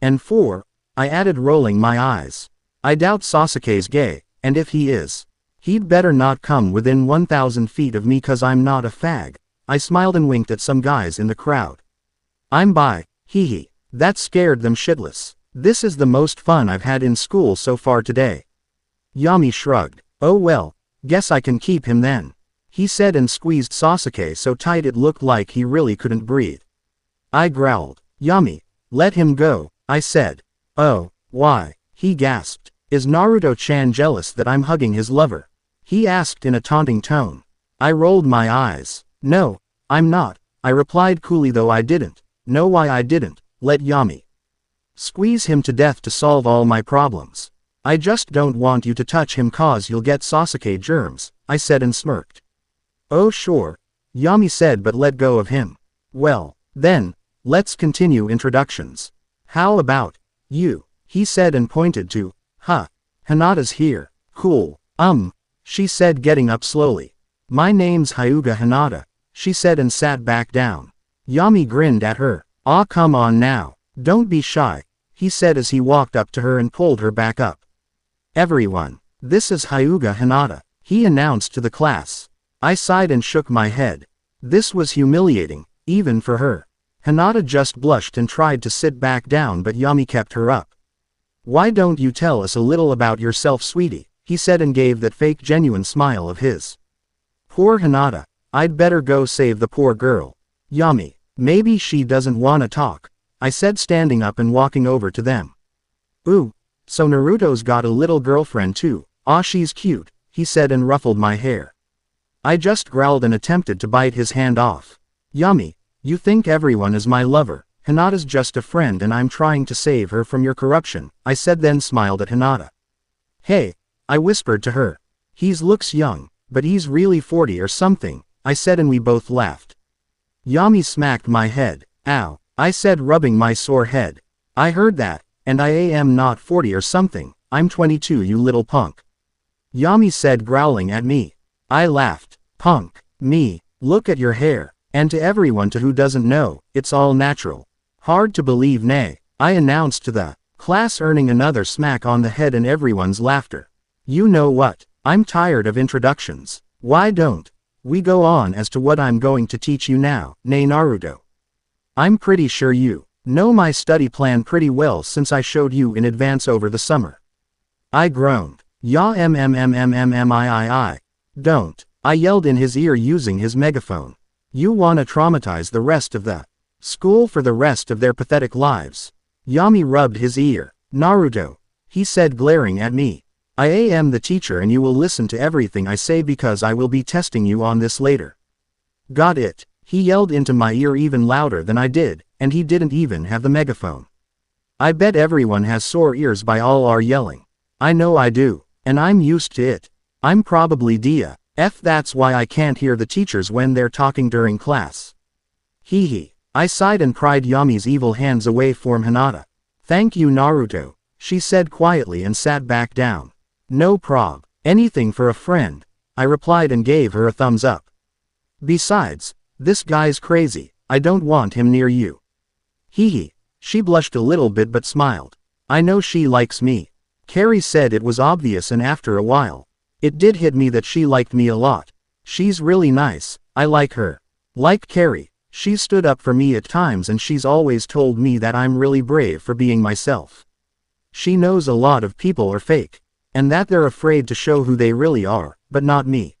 And 4, I added rolling my eyes. I doubt Sasuke's gay, and if he is, he'd better not come within 1,000 feet of me cause I'm not a fag. I smiled and winked at some guys in the crowd. I'm bi, hee hee. That scared them shitless. This is the most fun I've had in school so far today. Yami shrugged. Oh well, guess I can keep him then, he said and squeezed Sasuke so tight it looked like he really couldn't breathe. I growled. Yami, let him go, I said. Oh, why? He gasped. Is Naruto-chan jealous that I'm hugging his lover? He asked in a taunting tone. I rolled my eyes. No, I'm not, I replied coolly though I didn't know why I didn't let Yami squeeze him to death to solve all my problems. I just don't want you to touch him cause you'll get Sasuke germs, I said and smirked. Oh sure, Yami said but let go of him. Well, then, let's continue introductions. How about you? He said and pointed to, Hinata's here. Cool, she said getting up slowly. My name's Hyuga Hinata, she said and sat back down. Yami grinned at her. Aw come on now, don't be shy, he said as he walked up to her and pulled her back up. Everyone, this is Hyuga Hinata, he announced to the class. I sighed and shook my head. This was humiliating, even for her. Hinata just blushed and tried to sit back down but Yami kept her up. Why don't you tell us a little about yourself sweetie, he said and gave that fake genuine smile of his. Poor Hinata, I'd better go save the poor girl. Yami, maybe she doesn't wanna talk, I said standing up and walking over to them. Ooh, so Naruto's got a little girlfriend too, aw she's cute, he said and ruffled my hair. I just growled and attempted to bite his hand off. Yami, you think everyone is my lover, Hinata's just a friend and I'm trying to save her from your corruption, I said then smiled at Hinata. Hey, I whispered to her. He's looks young, but he's really 40 or something, I said and we both laughed. Yami smacked my head. Ow, I said rubbing my sore head. I heard that, and I am not 40 or something, I'm 22 you little punk. Yami said growling at me. I laughed. Punk, me, look at your hair, and to everyone who doesn't know, it's all natural. Hard to believe nay, I announced to the class earning another smack on the head and everyone's laughter. You know what, I'm tired of introductions. Why don't we go on as to what I'm going to teach you now, nay Naruto? I'm pretty sure you know my study plan pretty well since I showed you in advance over the summer. I groaned. Ya I. Don't, I yelled in his ear using his megaphone. You wanna traumatize the rest of the school for the rest of their pathetic lives. Yami rubbed his ear. Naruto, he said glaring at me. I am the teacher and you will listen to everything I say because I will be testing you on this later. Got it, he yelled into my ear even louder than I did, and he didn't even have the megaphone. I bet everyone has sore ears by all our yelling. I know I do, and I'm used to it. I'm probably DF that's why I can't hear the teachers when they're talking during class. Hee hee, I sighed and pried Yami's evil hands away from Hinata. Thank you Naruto, she said quietly and sat back down. No prob, anything for a friend, I replied and gave her a thumbs up. Besides, this guy's crazy, I don't want him near you. Hee hee, she blushed a little bit but smiled. I know she likes me. Carrie said it was obvious and after a while, it did hit me that she liked me a lot. She's really nice, I like her. Like Carrie, she's stood up for me at times and she's always told me that I'm really brave for being myself. She knows a lot of people are fake, and that they're afraid to show who they really are, but not me.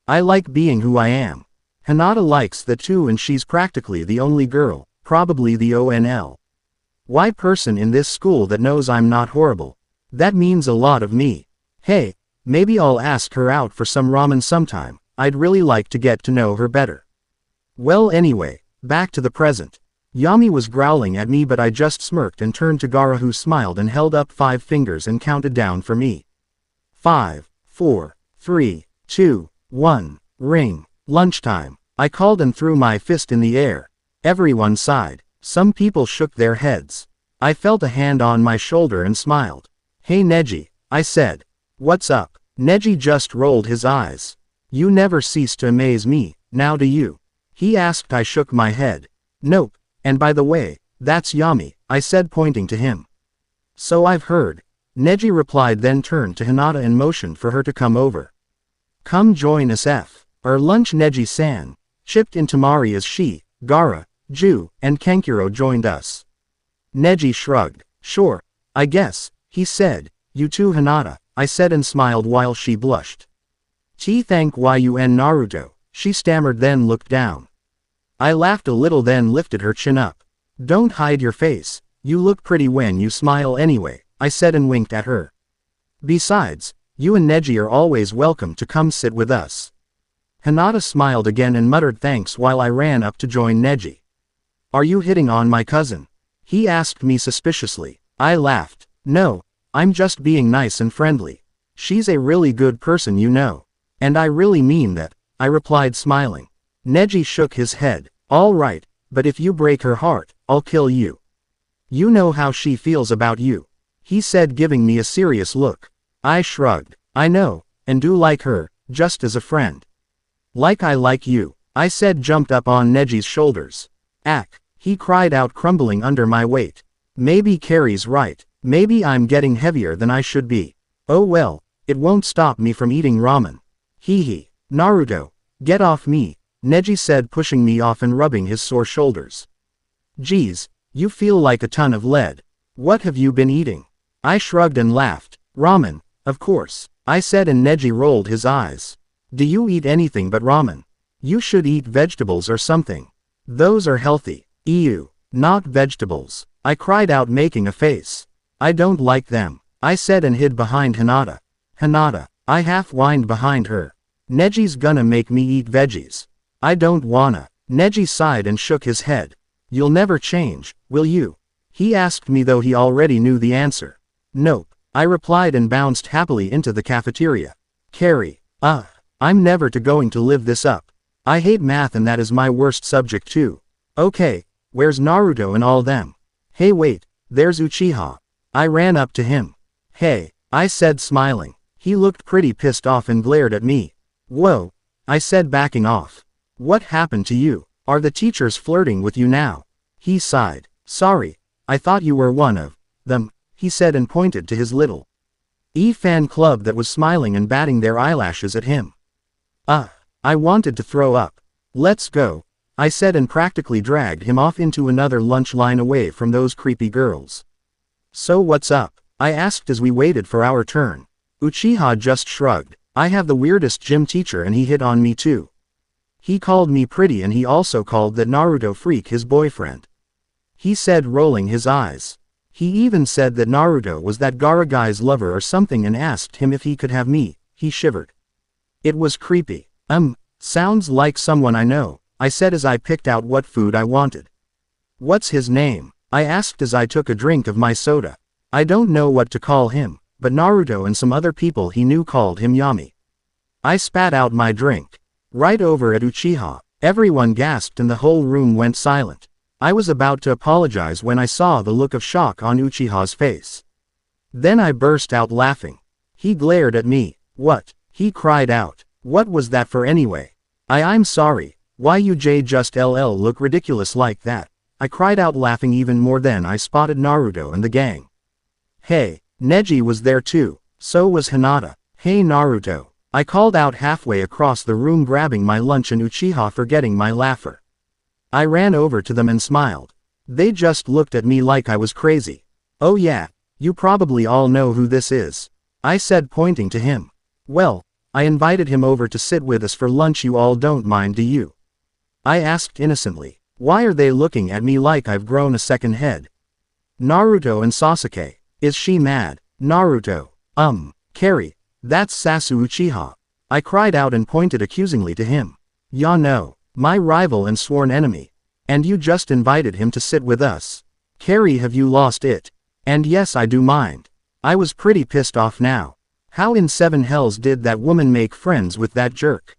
I like being who I am. Hinata likes that too and she's practically the only girl, probably the only person in this school that knows I'm not horrible. That means a lot of me. Hey, maybe I'll ask her out for some ramen sometime, I'd really like to get to know her better. Well anyway, back to the present. Yami was growling at me but I just smirked and turned to Gaara who smiled and held up 5 fingers and counted down for me. 5, 4, 3, 2, 1, ring. Lunchtime, I called and threw my fist in the air. Everyone sighed. Some people shook their heads. I felt a hand on my shoulder and smiled. Hey Neji, I said. What's up? Neji just rolled his eyes. You never cease to amaze me, now do you? He asked. I shook my head. Nope, and by the way, that's Yami, I said pointing to him. So I've heard. Neji replied, then turned to Hinata and motioned for her to come over. Come join us our lunch. Neji-san chipped in. Tamari as she, Gaara, Ju, and Kankuro joined us. Neji shrugged. Sure, I guess, he said. You too Hinata, I said and smiled while she blushed. Thank you Naruto, she stammered then looked down. I laughed a little then lifted her chin up. Don't hide your face, you look pretty when you smile anyway, I said and winked at her. Besides, you and Neji are always welcome to come sit with us. Hinata smiled again and muttered thanks while I ran up to join Neji. Are you hitting on my cousin? He asked me suspiciously. I laughed. No, I'm just being nice and friendly. She's a really good person you know. And I really mean that, I replied smiling. Neji shook his head. All right, but if you break her heart, I'll kill you. You know how she feels about you, he said giving me a serious look. I shrugged. I know, and do like her, just as a friend. Like I like you, I said jumped up on Neji's shoulders. Ack, he cried out crumbling under my weight. Maybe Carrie's right, maybe I'm getting heavier than I should be. Oh well, it won't stop me from eating ramen. Hee. Naruto, get off me, Neji said pushing me off and rubbing his sore shoulders. Geez, you feel like a ton of lead. What have you been eating? I shrugged and laughed. Ramen, of course, I said and Neji rolled his eyes. Do you eat anything but ramen? You should eat vegetables or something. Those are healthy. Ew, not vegetables, I cried out making a face. I don't like them, I said and hid behind Hinata. Hinata, I half whined behind her. Neji's gonna make me eat veggies. I don't wanna. Neji sighed and shook his head. You'll never change, will you? He asked me though he already knew the answer. Nope, I replied and bounced happily into the cafeteria. Carrie, I'm never going to live this up. I hate math and that is my worst subject too. Okay, where's Naruto and all them? Hey wait, there's Uchiha. I ran up to him. Hey, I said smiling. He looked pretty pissed off and glared at me. Whoa, I said backing off. What happened to you? Are the teachers flirting with you now? He sighed. Sorry, I thought you were one of them, he said and pointed to his little fan club that was smiling and batting their eyelashes at him. I wanted to throw up. Let's go, I said and practically dragged him off into another lunch line away from those creepy girls. So what's up? I asked as we waited for our turn. Uchiha just shrugged. I have the weirdest gym teacher and he hit on me too. He called me pretty and he also called that Naruto freak his boyfriend. He said rolling his eyes. He even said that Naruto was that Gaara guy's lover or something and asked him if he could have me. He shivered. It was creepy. Sounds like someone I know, I said as I picked out what food I wanted. What's his name? I asked as I took a drink of my soda. I don't know what to call him, but Naruto and some other people he knew called him Yami. I spat out my drink. Right over at Uchiha, everyone gasped and the whole room went silent. I was about to apologize when I saw the look of shock on Uchiha's face. Then I burst out laughing. He glared at me. What? He cried out. What was that for anyway? I'm sorry, why you just look ridiculous like that? I cried out laughing even more. Then I spotted Naruto and the gang. Hey, Neji was there too, so was Hinata. Hey Naruto, I called out halfway across the room grabbing my lunch and Uchiha forgetting my laugher. I ran over to them and smiled. They just looked at me like I was crazy. Oh yeah, you probably all know who this is, I said pointing to him. Well, I invited him over to sit with us for lunch. You all don't mind, do you? I asked innocently. Why are they looking at me like I've grown a second head? Naruto and Sasuke. Is she mad? Naruto. Carrie, that's Sasu Uchiha. I cried out and pointed accusingly to him. Ya no, my rival and sworn enemy. And you just invited him to sit with us. Carrie, have you lost it? And yes, I do mind. I was pretty pissed off now. How in seven hells did that woman make friends with that jerk?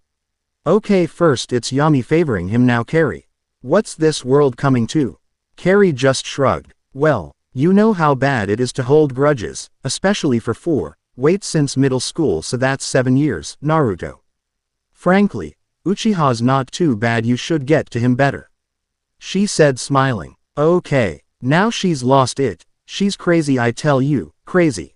Okay, first it's Yami favoring him, now Carrie. What's this world coming to? Carrie just shrugged. Well, You know how bad it is to hold grudges, especially for 4, wait since middle school, so that's 7 years, Naruto. Frankly, Uchiha's not too bad, you should get to him better. She said smiling. Okay, now she's lost it, she's crazy, I tell you, crazy.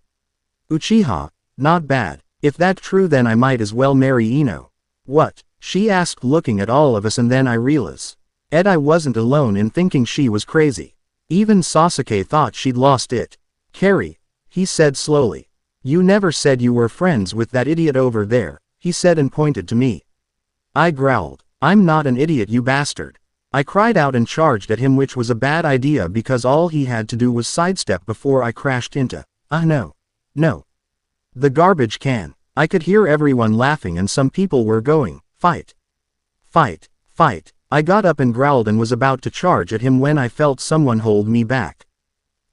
Uchiha, not bad. If that's true then I might as well marry Ino. What? She asked, looking at all of us, and then I realized I wasn't alone in thinking she was crazy. Even Sasuke thought she'd lost it. Carrie, he said slowly. You never said you were friends with that idiot over there, he said and pointed to me. I growled. I'm not an idiot, you bastard. I cried out and charged at him, which was a bad idea because all he had to do was sidestep before I crashed into, no. The garbage can. I could hear everyone laughing and some people were going, fight. Fight. Fight. I got up and growled and was about to charge at him when I felt someone hold me back.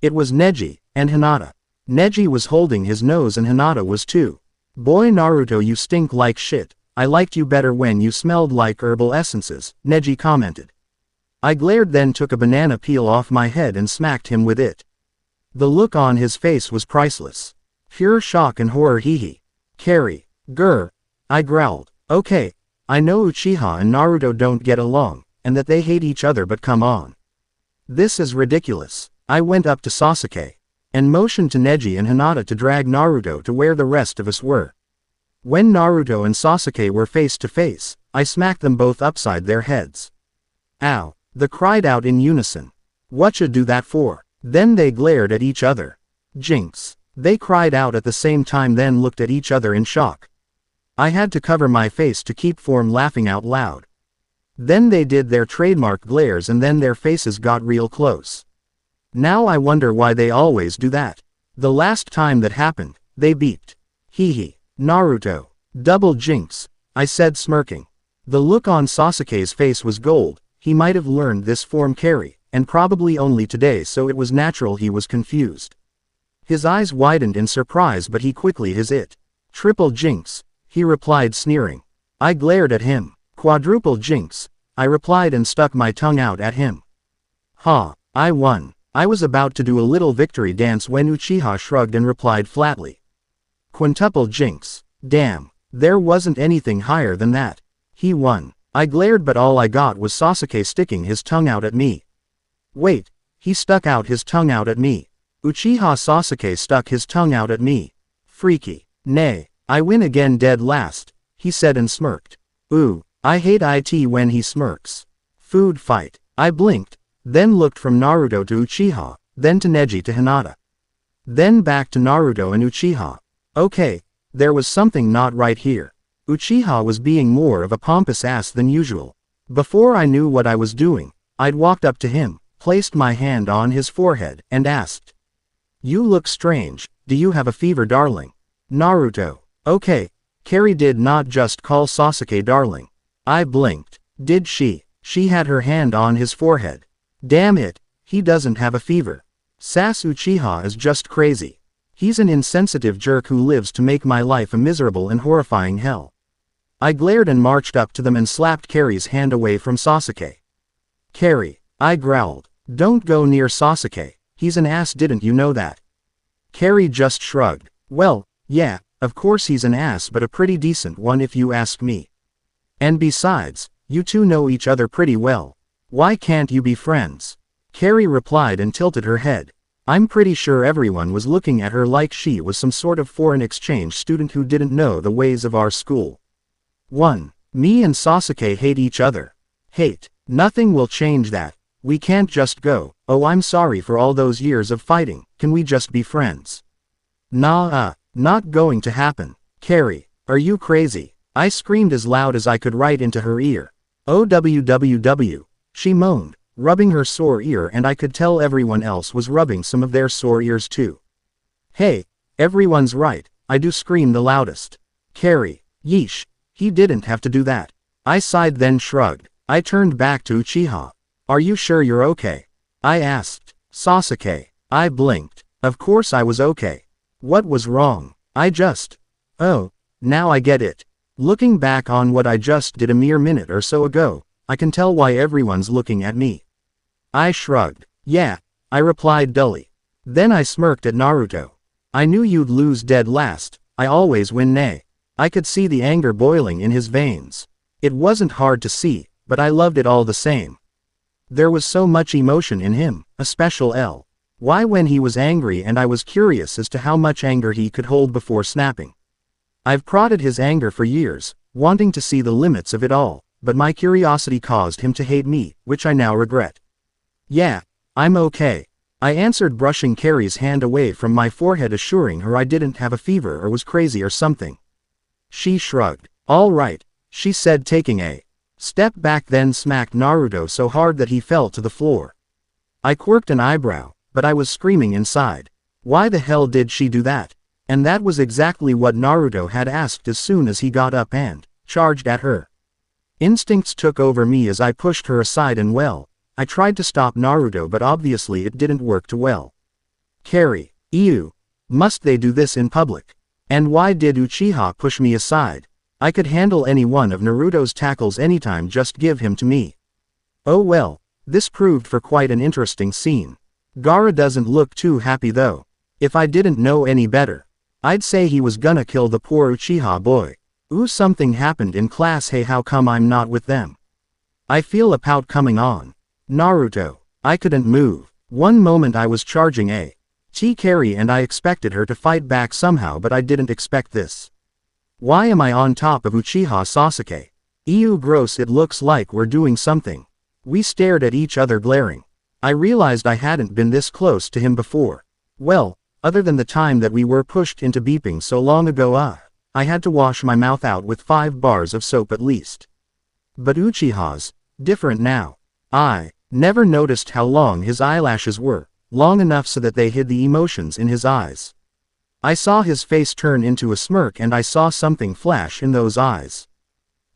It was Neji, and Hinata. Neji was holding his nose and Hinata was too. Boy Naruto, you stink like shit. I liked you better when you smelled like herbal essences, Neji commented. I glared, then took a banana peel off my head and smacked him with it. The look on his face was priceless. Pure shock and horror. Hee. Carrie. Grr. I growled. Okay, I know Uchiha and Naruto don't get along, and that they hate each other, but come on. This is ridiculous. I went up to Sasuke and motioned to Neji and Hinata to drag Naruto to where the rest of us were. When Naruto and Sasuke were face to face, I smacked them both upside their heads. Ow! They cried out in unison. What'cha do that for? Then they glared at each other. Jinx! They cried out at the same time, then looked at each other in shock. I had to cover my face to keep from laughing out loud. Then they did their trademark glares and then their faces got real close. Now I wonder why they always do that. The last time that happened, they beeped. Hee. Naruto. Double jinx, I said, smirking. The look on Sasuke's face was gold. He might have learned this from Carrie, and probably only today, so it was natural he was confused. His eyes widened in surprise, but he quickly his it. Triple jinx, he replied, sneering. I glared at him. Quadruple jinx, I replied and stuck my tongue out at him. Ha, I won. I was about to do a little victory dance when Uchiha shrugged and replied flatly. Quintuple jinx. Damn, there wasn't anything higher than that. He won. I glared, but all I got was Sasuke sticking his tongue out at me. Wait, he stuck out his tongue out at me. Uchiha Sasuke stuck his tongue out at me. Freaky. Nay, I win again, dead last, he said and smirked. Ooh, I hate it when he smirks. Food fight. I blinked, then looked from Naruto to Uchiha, then to Neji to Hinata. Then back to Naruto and Uchiha. Okay, there was something not right here. Uchiha was being more of a pompous ass than usual. Before I knew what I was doing, I'd walked up to him, placed my hand on his forehead, and asked. You look strange, do you have a fever, darling? Naruto. Okay. Carrie did not just call Sasuke darling. I blinked. Did she? She had her hand on his forehead. Damn it, he doesn't have a fever. Sass Uchiha is just crazy. He's an insensitive jerk who lives to make my life a miserable and horrifying hell. I glared and marched up to them and slapped Carrie's hand away from Sasuke. Carrie, I growled. Don't go near Sasuke, he's an ass, didn't you know that? Carrie just shrugged. Well, yeah, of course he's an ass, but a pretty decent one if you ask me. And besides, you two know each other pretty well. Why can't you be friends? Carrie replied and tilted her head. I'm pretty sure everyone was looking at her like she was some sort of foreign exchange student who didn't know the ways of our school. 1. Me and Sasuke hate each other. Hate. Nothing will change that. We can't just go, oh I'm sorry for all those years of fighting, can we just be friends? Nah, not going to happen. Carrie, are you crazy? I screamed as loud as I could right into her ear. OWWW. She moaned, rubbing her sore ear, and I could tell everyone else was rubbing some of their sore ears too. Hey, everyone's right, I do scream the loudest. Carrie, yeesh, he didn't have to do that. I sighed then shrugged. I turned back to Uchiha. Are you sure you're okay? I asked. Sasuke. I blinked. Of course I was okay. What was wrong? Oh, now I get it. Looking back on what I just did a mere minute or so ago, I can tell why everyone's looking at me. I shrugged. Yeah, I replied dully. Then I smirked at Naruto. I knew you'd lose dead last, I always win nay. I could see the anger boiling in his veins. It wasn't hard to see, but I loved it all the same. There was so much emotion in him, a special L. Why when he was angry, and I was curious as to how much anger he could hold before snapping. I've prodded his anger for years, wanting to see the limits of it all, but my curiosity caused him to hate me, which I now regret. Yeah, I'm okay, I answered, brushing Carrie's hand away from my forehead, assuring her I didn't have a fever or was crazy or something. She shrugged. All right, she said, taking a step back, then smacked Naruto so hard that he fell to the floor. I quirked an eyebrow, but I was screaming inside. Why the hell did she do that? And that was exactly what Naruto had asked as soon as he got up and charged at her. Instincts took over me as I pushed her aside and I tried to stop Naruto, but obviously it didn't work too well. Carrie, ew. Must they do this in public? And why did Uchiha push me aside? I could handle any one of Naruto's tackles anytime, just give him to me. Oh well, this proved for quite an interesting scene. Gaara doesn't look too happy though. If I didn't know any better, I'd say he was gonna kill the poor Uchiha boy. Ooh, something happened in class, hey, how come I'm not with them? I feel a pout coming on. Naruto. I couldn't move. One moment I was charging Carrie and I expected her to fight back somehow, but I didn't expect this. Why am I on top of Uchiha Sasuke? Ew, gross, it looks like we're doing something. We stared at each other, glaring. I realized I hadn't been this close to him before. Well, other than the time that we were pushed into beeping so long ago, I had to wash my mouth out with 5 bars of soap at least. But Uchiha's different now. I never noticed how long his eyelashes were, long enough so that they hid the emotions in his eyes. I saw his face turn into a smirk, and I saw something flash in those eyes.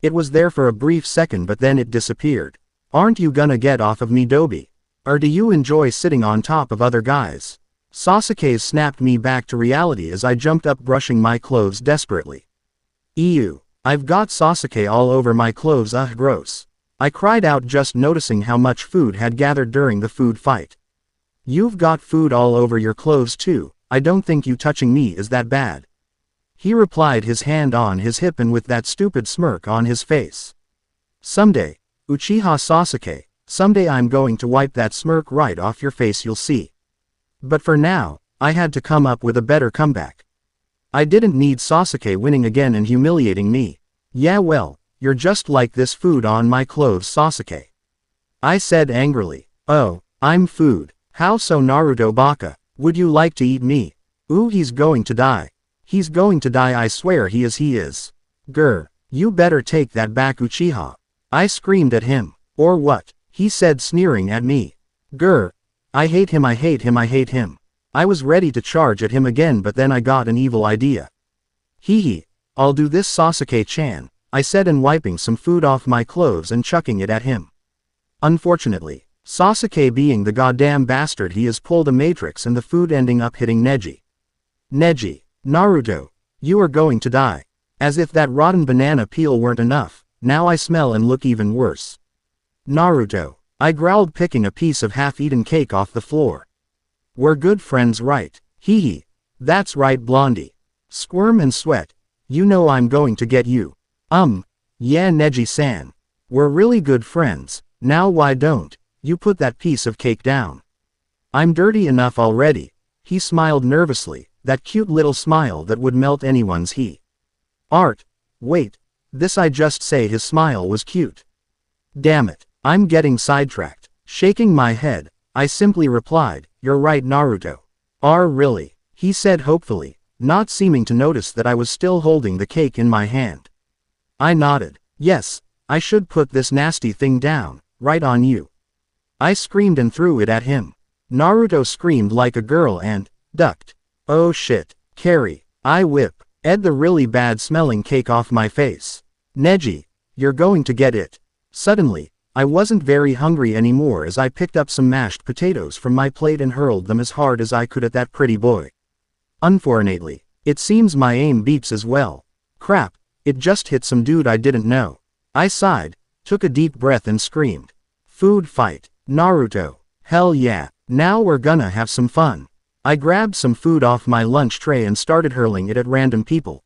It was there for a brief second, but then it disappeared. Aren't you gonna get off of me, Dobi? Or do you enjoy sitting on top of other guys? Sasuke snapped me back to reality as I jumped up, brushing my clothes desperately. Ew. I've got Sasuke all over my clothes, gross. I cried out, just noticing how much food had gathered during the food fight. You've got food all over your clothes too. I don't think you touching me is that bad. He replied, his hand on his hip and with that stupid smirk on his face. Someday, Uchiha Sasuke, someday I'm going to wipe that smirk right off your face, you'll see. But for now, I had to come up with a better comeback. I didn't need Sasuke winning again and humiliating me. Yeah, well, you're just like this food on my clothes, Sasuke. I said angrily. Oh, I'm food. How so, Naruto Baka? Would you like to eat me? Ooh, he's going to die. He's going to die, I swear he is. Grr, you better take that back, Uchiha. I screamed at him. Or what? He said, sneering at me. Grr. I hate him, I hate him, I hate him. I was ready to charge at him again, but then I got an evil idea. Hee, I'll do this, Sasuke-chan, I said, and wiping some food off my clothes and chucking it at him. Unfortunately, Sasuke, being the goddamn bastard he is, pulled a matrix and the food ending up hitting Neji. Neji, Naruto, you are going to die. As if that rotten banana peel weren't enough, now I smell and look even worse. Naruto, I growled, picking a piece of half-eaten cake off the floor. We're good friends, right? Hee. That's right, Blondie. Squirm and sweat. You know I'm going to get you. Yeah, Neji-san. We're really good friends. Now why don't you put that piece of cake down? I'm dirty enough already. He smiled nervously, that cute little smile that would melt anyone's heart. Wait. This, I just say his smile was cute. Damn it. I'm getting sidetracked. Shaking my head, I simply replied, you're right, Naruto. Really? He said hopefully, not seeming to notice that I was still holding the cake in my hand. I nodded. Yes, I should put this nasty thing down, right on you. I screamed and threw it at him. Naruto screamed like a girl and ducked. Oh shit, Carrie, I whipped the really bad smelling cake off my face. Neji, you're going to get it. Suddenly, I wasn't very hungry anymore as I picked up some mashed potatoes from my plate and hurled them as hard as I could at that pretty boy. Unfortunately, it seems my aim beeps as well. Crap, it just hit some dude I didn't know. I sighed, took a deep breath and screamed. Food fight, Naruto. Hell yeah, now we're gonna have some fun. I grabbed some food off my lunch tray and started hurling it at random people.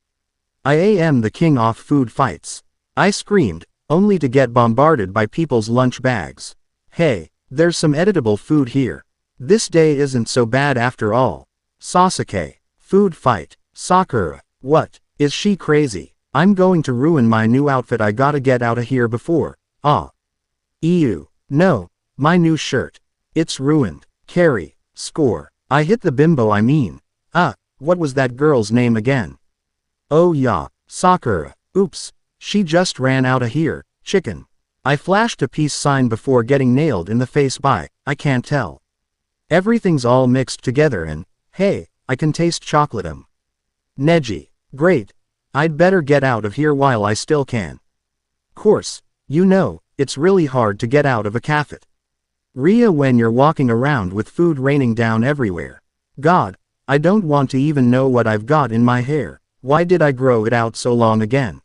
I am the king of food fights. I screamed, only to get bombarded by people's lunch bags. Hey, there's some editable food here. This day isn't so bad after all. Sasuke. Food fight. Sakura. What? Is she crazy? I'm going to ruin my new outfit. I gotta get out of here before. Ew. No. My new shirt. It's ruined. Carry. Score. I hit the bimbo I mean. What was that girl's name again? Oh yeah, Sakura. Oops. She just ran out of here. Chicken. I flashed a peace sign before getting nailed in the face by, I can't tell. Everything's all mixed together and, hey, I can taste chocolate. Neji. Great. I'd better get out of here while I still can. Course. You know, it's really hard to get out of a cafe. Ria when you're walking around with food raining down everywhere. God, I don't want to even know what I've got in my hair. Why did I grow it out so long again?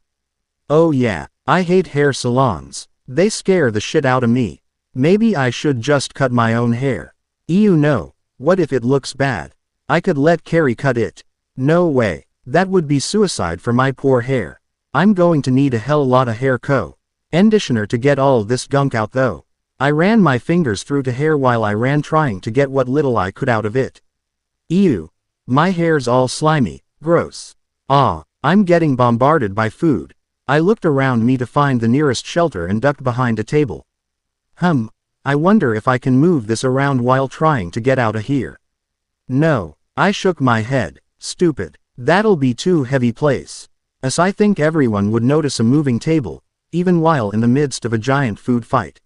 Oh yeah, I hate hair salons. They scare the shit out of me. Maybe I should just cut my own hair. No, what if it looks bad? I could let Carrie cut it. No way, that would be suicide for my poor hair. I'm going to need a hell lot of hair conditioner to get all this gunk out though. I ran my fingers through the hair while I ran trying to get what little I could out of it. Ew. My hair's all slimy, gross. I'm getting bombarded by food. I looked around me to find the nearest shelter and ducked behind a table. I wonder if I can move this around while trying to get out of here. No, I shook my head. Stupid. That'll be too heavy place. As I think everyone would notice a moving table, even while in the midst of a giant food fight.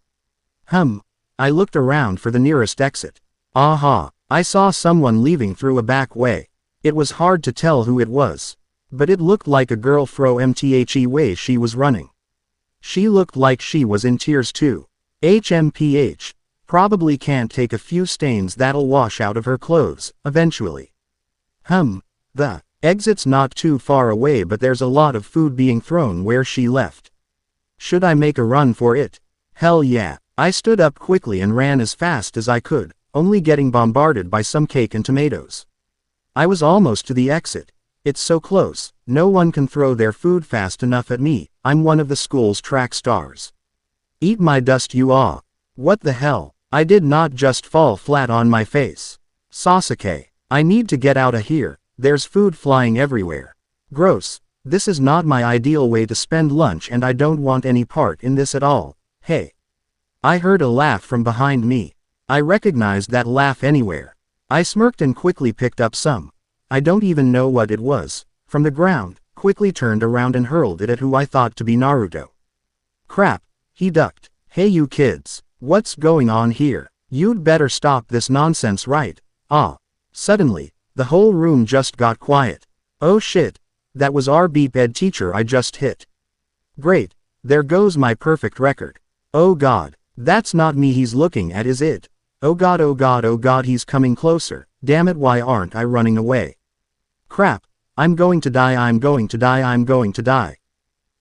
I looked around for the nearest exit. I saw someone leaving through a back way. It was hard to tell who it was. But it looked like a girl from the way she was running. She looked like she was in tears too. HMPH. Probably can't take a few stains that'll wash out of her clothes, eventually. The exit's not too far away but there's a lot of food being thrown where she left. Should I make a run for it? Hell yeah. I stood up quickly and ran as fast as I could, only getting bombarded by some cake and tomatoes. I was almost to the exit. It's so close, no one can throw their food fast enough at me. I'm one of the school's track stars. Eat my dust you all. What the hell? I did not just fall flat on my face. Sasuke. I need to get out of here, there's food flying everywhere. Gross. This is not my ideal way to spend lunch and I don't want any part in this at all. Hey. I heard a laugh from behind me. I recognized that laugh anywhere. I smirked and quickly picked up some. I don't even know what it was. From the ground, quickly turned around and hurled it at who I thought to be Naruto. Crap, he ducked. Hey you kids, what's going on here? You'd better stop this nonsense right? Suddenly, the whole room just got quiet. Oh shit, that was our beep ed teacher I just hit. Great, there goes my perfect record. Oh god, that's not me he's looking at is it? Oh god oh god oh god he's coming closer, damn it why aren't I running away? Crap, I'm going to die I'm going to die I'm going to die.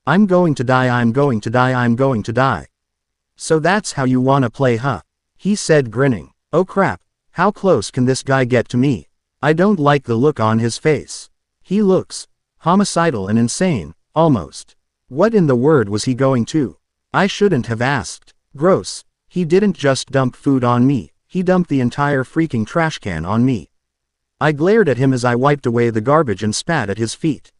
I'm going to die I'm going to die I'm going to die. So that's how you wanna play huh? He said grinning. Oh crap, how close can this guy get to me? I don't like the look on his face. He looks homicidal and insane, almost. What in the world was he going to? I shouldn't have asked. Gross. He didn't just dump food on me, he dumped the entire freaking trash can on me. I glared at him as I wiped away the garbage and spat at his feet.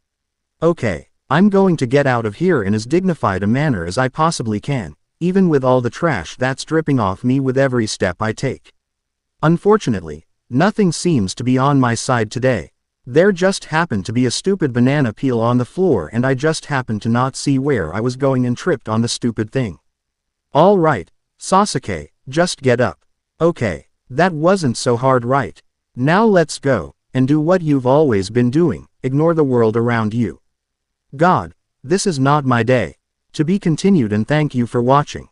Okay, I'm going to get out of here in as dignified a manner as I possibly can, even with all the trash that's dripping off me with every step I take. Unfortunately, nothing seems to be on my side today. There just happened to be a stupid banana peel on the floor and I just happened to not see where I was going and tripped on the stupid thing. Alright, Sasuke, just get up. Okay, that wasn't so hard right? Now let's go, and do what you've always been doing, ignore the world around you. God, this is not my day. To be continued and thank you for watching.